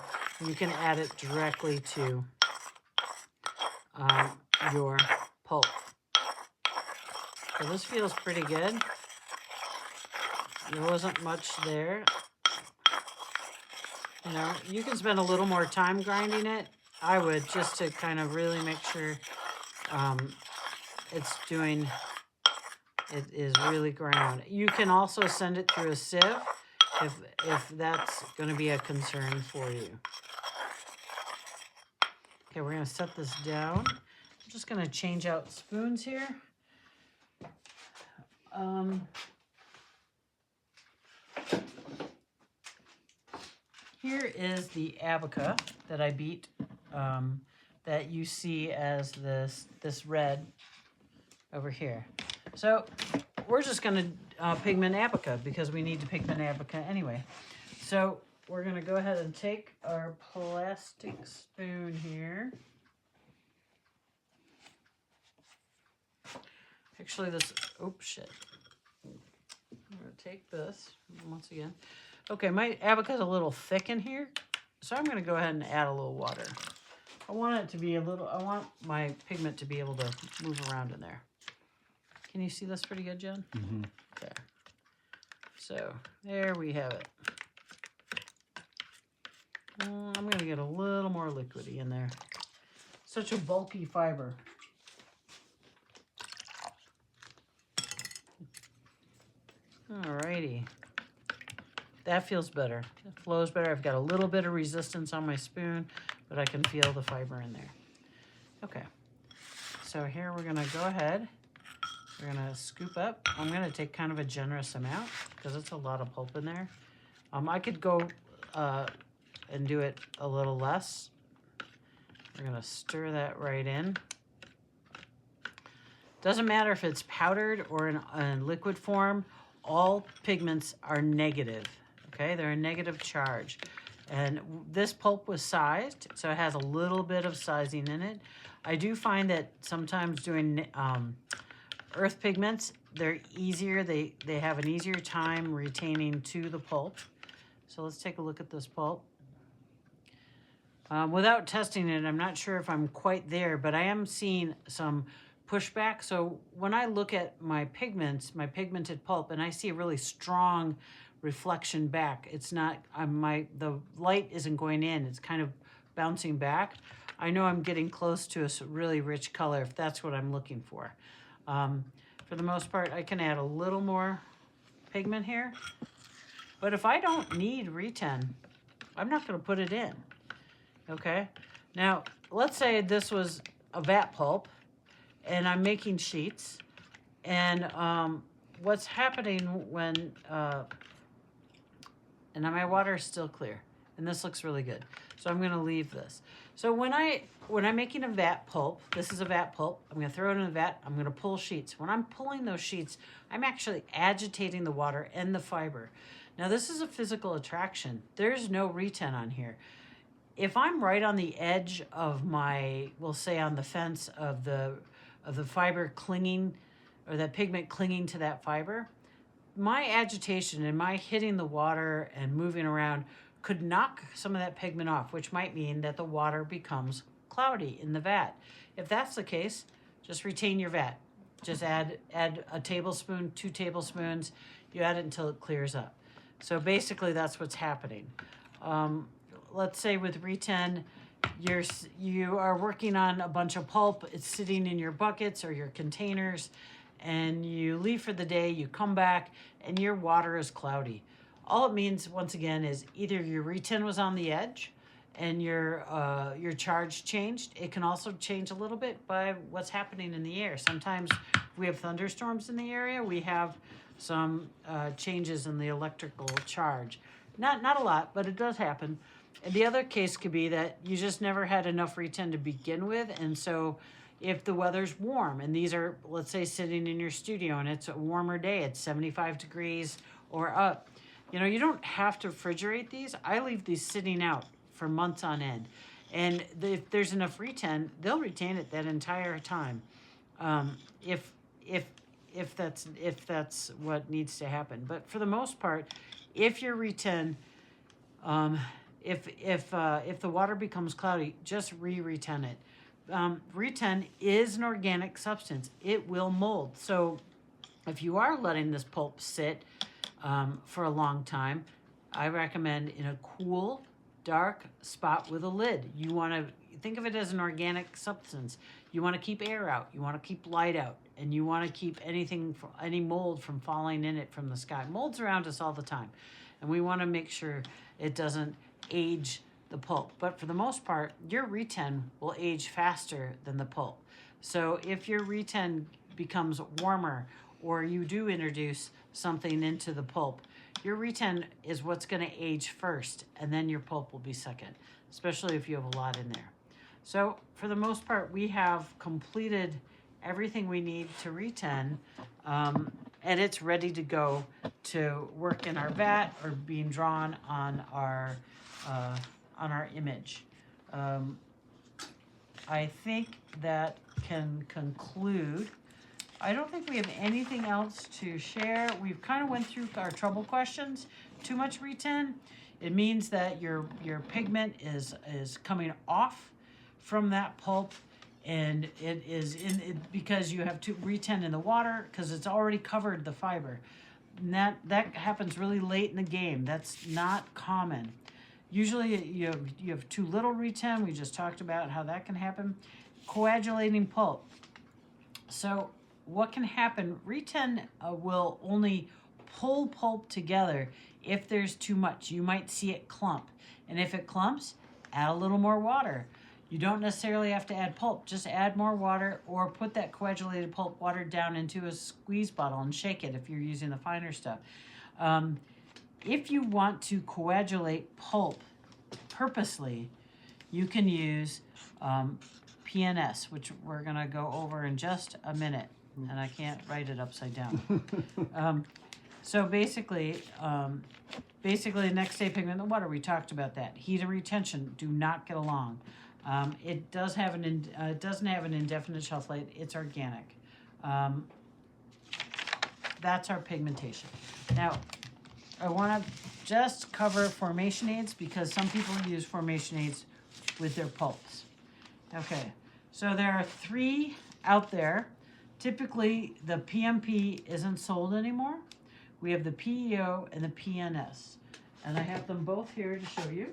you can add it directly to your pulp. So this feels pretty good. There wasn't much there. You can spend a little more time grinding it. I would, just to kind of really make sure it is really ground. You can also send it through a sieve if that's going to be a concern for you. Okay, we're going to set this down. I'm just going to change out spoons here. Here is the abaca that I beat, that you see as this red over here. So we're just going to pigment abaca because we need to pigment abaca anyway. So we're going to go ahead and take our plastic spoon here. Actually, this, oops, shit. I'm going to take this once again. Okay, my abaca's a little thick in here, so I'm going to go ahead and add a little water. I want it to be a little, I want my pigment to be able to move around in there. Can you see this pretty good, Jen? Mm-hmm. Okay. So, there we have it. I'm going to get a little more liquidy in there. Such a bulky fiber. Alrighty. That feels better. It flows better. I've got a little bit of resistance on my spoon, but I can feel the fiber in there. Okay. So here we're going to go ahead. We're going to scoop up. I'm going to take kind of a generous amount because it's a lot of pulp in there. I could go and do it a little less. We're going to stir that right in. Doesn't matter if it's powdered or in liquid form. All pigments are negative. Okay, they're a negative charge. And this pulp was sized, so it has a little bit of sizing in it. I do find that sometimes doing earth pigments, they're easier. They have an easier time retaining to the pulp. So let's take a look at this pulp. Without testing it, I'm not sure if I'm quite there, but I am seeing some pushback. So when I look at my pigments, my pigmented pulp, and I see a really strong reflection back, it's not, the light isn't going in, it's kind of bouncing back. I know I'm getting close to a really rich color if that's what I'm looking for. For the most part, I can add a little more pigment here. But if I don't need retin, I'm not going to put it in. Okay? Now, let's say this was a vat pulp, and I'm making sheets. And what's happening when... and now my water is still clear. And this looks really good. So I'm going to leave this. So when I'm making a vat pulp, this is a vat pulp, I'm going to throw it in a vat, I'm going to pull sheets. When I'm pulling those sheets, I'm actually agitating the water and the fiber. Now this is a physical attraction. There's no retin on here. If I'm right on the edge of my, we'll say on the fence of the fiber clinging, or that pigment clinging to that fiber, my agitation and my hitting the water and moving around could knock some of that pigment off, which might mean that the water becomes cloudy in the vat. If that's the case, just retain your vat. Just add a tablespoon, 2 tablespoons. You add it until it clears up. So basically that's what's happening. Let's say with retin, you are working on a bunch of pulp. It's sitting in your buckets or your containers, and you leave for the day, you come back, and your water is cloudy. All it means, once again, is either your retin was on the edge and your charge changed. It can also change a little bit by what's happening in the air. Sometimes we have thunderstorms in the area. We have some changes in the electrical charge. Not a lot, but it does happen. And the other case could be that you just never had enough retin to begin with, and so if the weather's warm, and these are, let's say, sitting in your studio, and it's a warmer day, it's 75 degrees or up, you don't have to refrigerate these. I leave these sitting out for months on end. And if there's enough retin, they'll retain it that entire time. If that's what needs to happen. But for the most part, if your retin, if the water becomes cloudy, just re-retin it. Retin is an organic substance. It will mold. So if you are letting this pulp sit for a long time, I recommend in a cool, dark spot with a lid. You want to think of it as an organic substance. You want to keep air out. You want to keep light out. And you want to keep any mold from falling in it from the sky. Mold's around us all the time. and we want to make sure it doesn't age the pulp. But for the most part, your retin will age faster than the pulp. So if your retin becomes warmer, or you do introduce something into the pulp, your retin is what's going to age first, and then your pulp will be second, especially if you have a lot in there. So for the most part, we have completed everything we need to retin, and it's ready to go to work in our vat or being drawn on our image. I think that can conclude. I don't think we have anything else to share. We've kind of went through our trouble questions. Too much retin, it means that your pigment is coming off from that pulp, and it is in it because you have retin in the water because it's already covered the fiber. And that happens really late in the game. That's not common. Usually you have too little retin. We just talked about how that can happen. Coagulating pulp. So what can happen? Retin will only pull pulp together if there's too much. You might see it clump. And if it clumps, add a little more water. You don't necessarily have to add pulp. Just add more water, or put that coagulated pulp watered down into a squeeze bottle and shake it if you're using the finer stuff. If you want to coagulate pulp purposely, you can use PNS, which we're going to go over in just a minute. And I can't write it upside down. So basically, next day pigment in the water, we talked about that. Heat and retention do not get along. It does have doesn't have an indefinite shelf life. It's organic. That's our pigmentation. Now, I want to just cover formation aids because some people use formation aids with their pulps. Okay, so there are 3 out there. Typically, the PMP isn't sold anymore. We have the PEO and the PNS. And I have them both here to show you.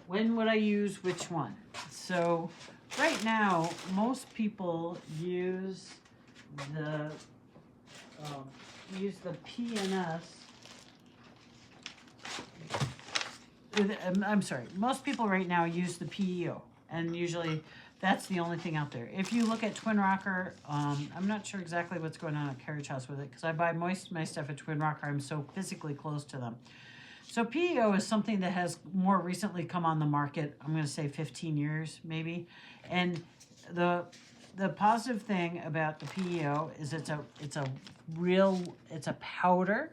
When would I use which one? So right now, most people use the PNS. I'm sorry. Most people right now use the PEO, and usually that's the only thing out there. If you look at Twin Rocker, I'm not sure exactly what's going on at Carriage House with it because I buy most of my stuff at Twin Rocker. I'm so physically close to them. So PEO is something that has more recently come on the market. I'm going to say 15 years maybe. And the positive thing about the PEO is it's a powder.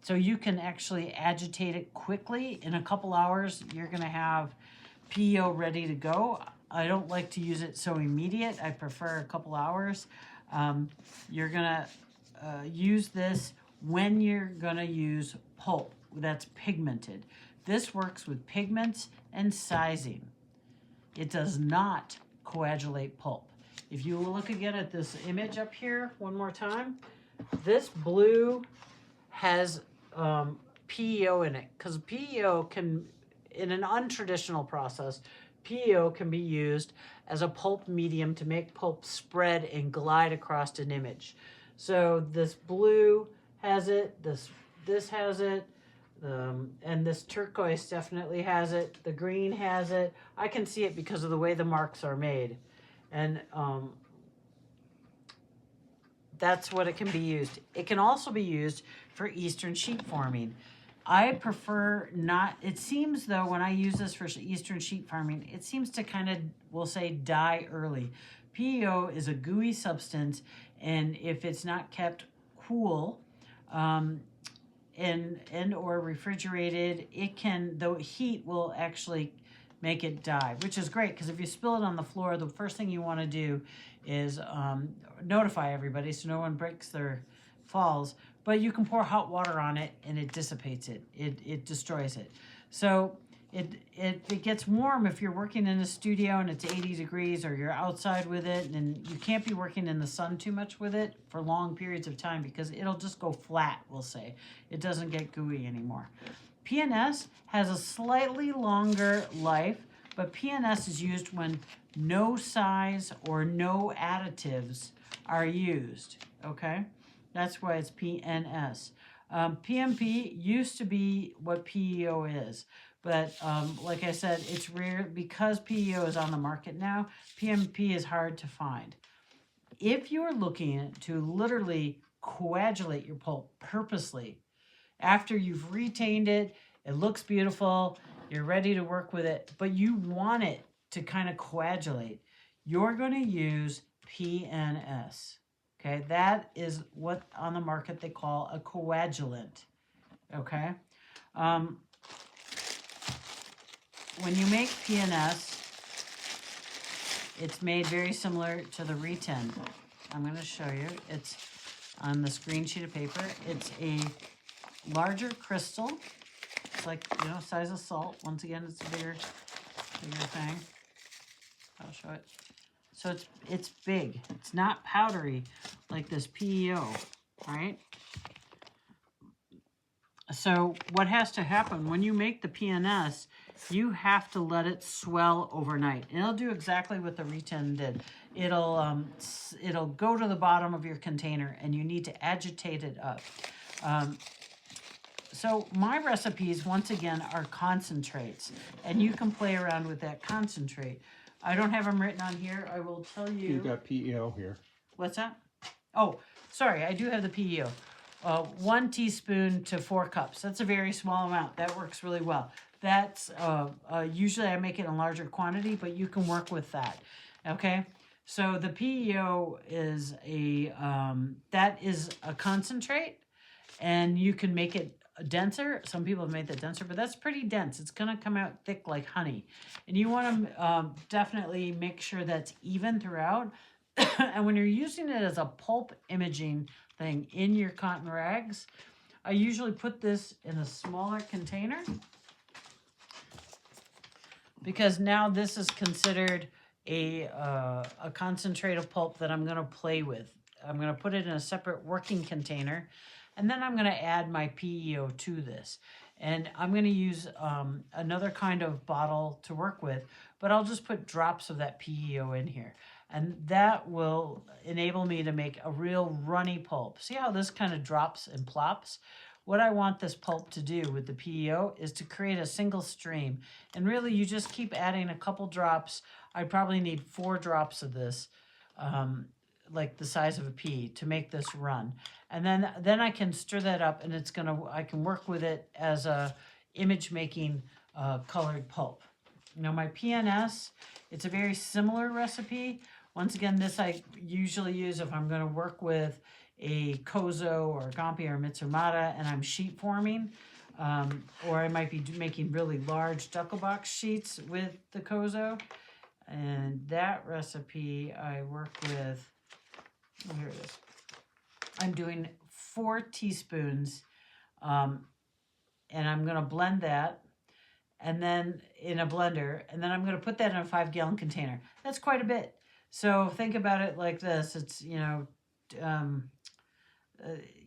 So you can actually agitate it quickly. In a couple hours, you're going to have PEO ready to go. I don't like to use it so immediate. I prefer a couple hours. You're going to use this when you're going to use pulp that's pigmented. This works with pigments and sizing. It does not coagulate pulp. If you look again at this image up here one more time, this blue has PEO in it because PEO can, in an untraditional process, PEO can be used as a pulp medium to make pulp spread and glide across an image. So this blue has it, this has it, and this turquoise definitely has it. The green has it. I can see it because of the way the marks are made. And that's what it can be used. It can also be used for Eastern sheet forming. I prefer not, it seems though, when I use this for Eastern sheet farming, it seems to kind of, we'll say, die early. PEO is a gooey substance, and if it's not kept cool and or refrigerated, it can, the heat will actually make it die, which is great because if you spill it on the floor, the first thing you want to do is notify everybody so no one breaks their falls. But you can pour hot water on it and it dissipates it. It destroys it. So it gets warm if you're working in a studio and it's 80 degrees or you're outside with it, and you can't be working in the sun too much with it for long periods of time because it'll just go flat, we'll say. It doesn't get gooey anymore. PNS has a slightly longer life, but PNS is used when no size or no additives are used, okay? That's why it's PNS. PMP used to be what PEO is, but like I said, it's rare because PEO is on the market now. PMP is hard to find. If you're looking to literally coagulate your pulp purposely, after you've retained it, it looks beautiful, you're ready to work with it, but you want it to kind of coagulate, you're going to use PNS. Okay, that is what on the market they call a coagulant. Okay, when you make PNS, it's made very similar to the Retin. I'm going to show you. It's on the screen sheet of paper. It's a larger crystal. It's like, you know, size of salt. Once again, it's a bigger thing. I'll show it. So it's big. It's not powdery like this PEO, right? So what has to happen when you make the PNS, you have to let it swell overnight. And it'll do exactly what the Retin did. It'll go to the bottom of your container, and you need to agitate it up. So my recipes, once again, are concentrates, and you can play around with that concentrate. I don't have them written on here. I will tell you. You've got PEO here. What's that? Oh, sorry, I do have the PEO. 1 teaspoon to 4 cups. That's a very small amount. That works really well. That's usually I make it in larger quantity, but you can work with that. Okay, so the PEO is that is a concentrate, and you can make it denser. Some people have made that denser, but that's pretty dense. It's going to come out thick like honey, and you want to definitely make sure that's even throughout. And when you're using it as a pulp imaging thing in your cotton rags, I usually put this in a smaller container, because now this is considered a concentrate of pulp that I'm going to play with. I'm going to put it in a separate working container, and then I'm going to add my PEO to this. And I'm going to use another kind of bottle to work with, but I'll just put drops of that PEO in here. And that will enable me to make a real runny pulp. See how this kind of drops and plops? What I want this pulp to do with the PEO is to create a single stream. And really, you just keep adding a couple drops. I probably need 4 drops of this, like the size of a pea, to make this run. And then I can stir that up, and I can work with it as a image making colored pulp. Now my PNS, it's a very similar recipe. Once again, this I usually use if I'm going to work with a Kozo or Gampi or Mitsumata and I'm sheet forming, or I might be making really large duckle box sheets with the Kozo. And that recipe I work with, oh, here it is. I'm doing 4 teaspoons, and I'm going to blend that, and then in a blender, and then I'm going to put that in a 5-gallon container. That's quite a bit. So think about it like this. It's, you know,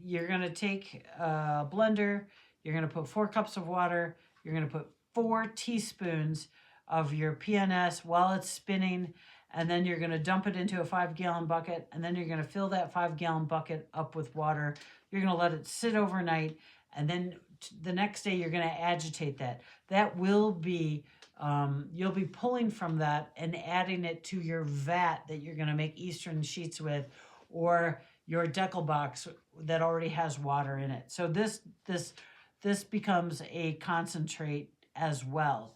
you're going to take a blender, you're going to put 4 cups of water, you're going to put 4 teaspoons of your PNS while it's spinning, and then you're going to dump it into a 5-gallon bucket, and then you're going to fill that 5-gallon bucket up with water. You're going to let it sit overnight, and then the next day you're going to agitate that. That will be, you'll be pulling from that and adding it to your vat that you're going to make Eastern sheets with, or your decal box that already has water in it. So this becomes a concentrate as well.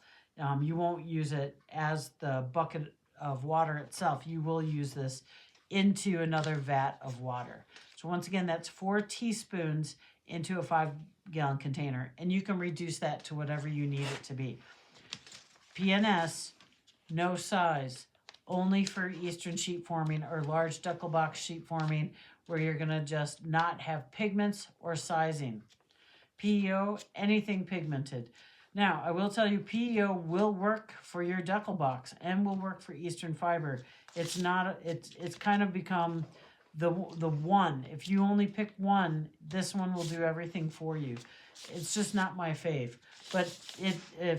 You won't use it as the bucket of water itself. You will use this into another vat of water. So once again, that's 4 teaspoons into a 5-gallon container, and you can reduce that to whatever you need it to be. PNS, no size, only for Eastern sheet forming or large duckle box sheet forming, where you're going to just not have pigments or sizing. PEO, anything pigmented. Now, I will tell you, PEO will work for your duckle box and will work for Eastern fiber. It's not, it's kind of become the one. If you only pick one, this one will do everything for you. It's just not my fave, but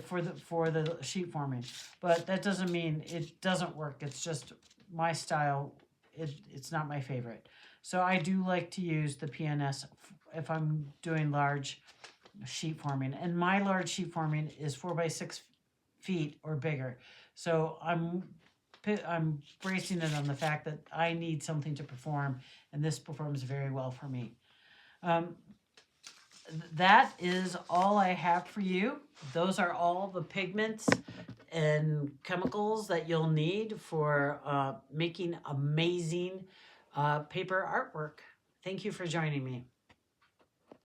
for the sheet forming. But that doesn't mean it doesn't work. It's just my style. It's not my favorite. So I do like to use the PNS if I'm doing large sheet forming. And my large sheet forming is 4 by 6 feet or bigger. So I'm bracing it on the fact that I need something to perform, and this performs very well for me. That is all I have for you. Those are all the pigments and chemicals that you'll need for making amazing paper artwork. Thank you for joining me.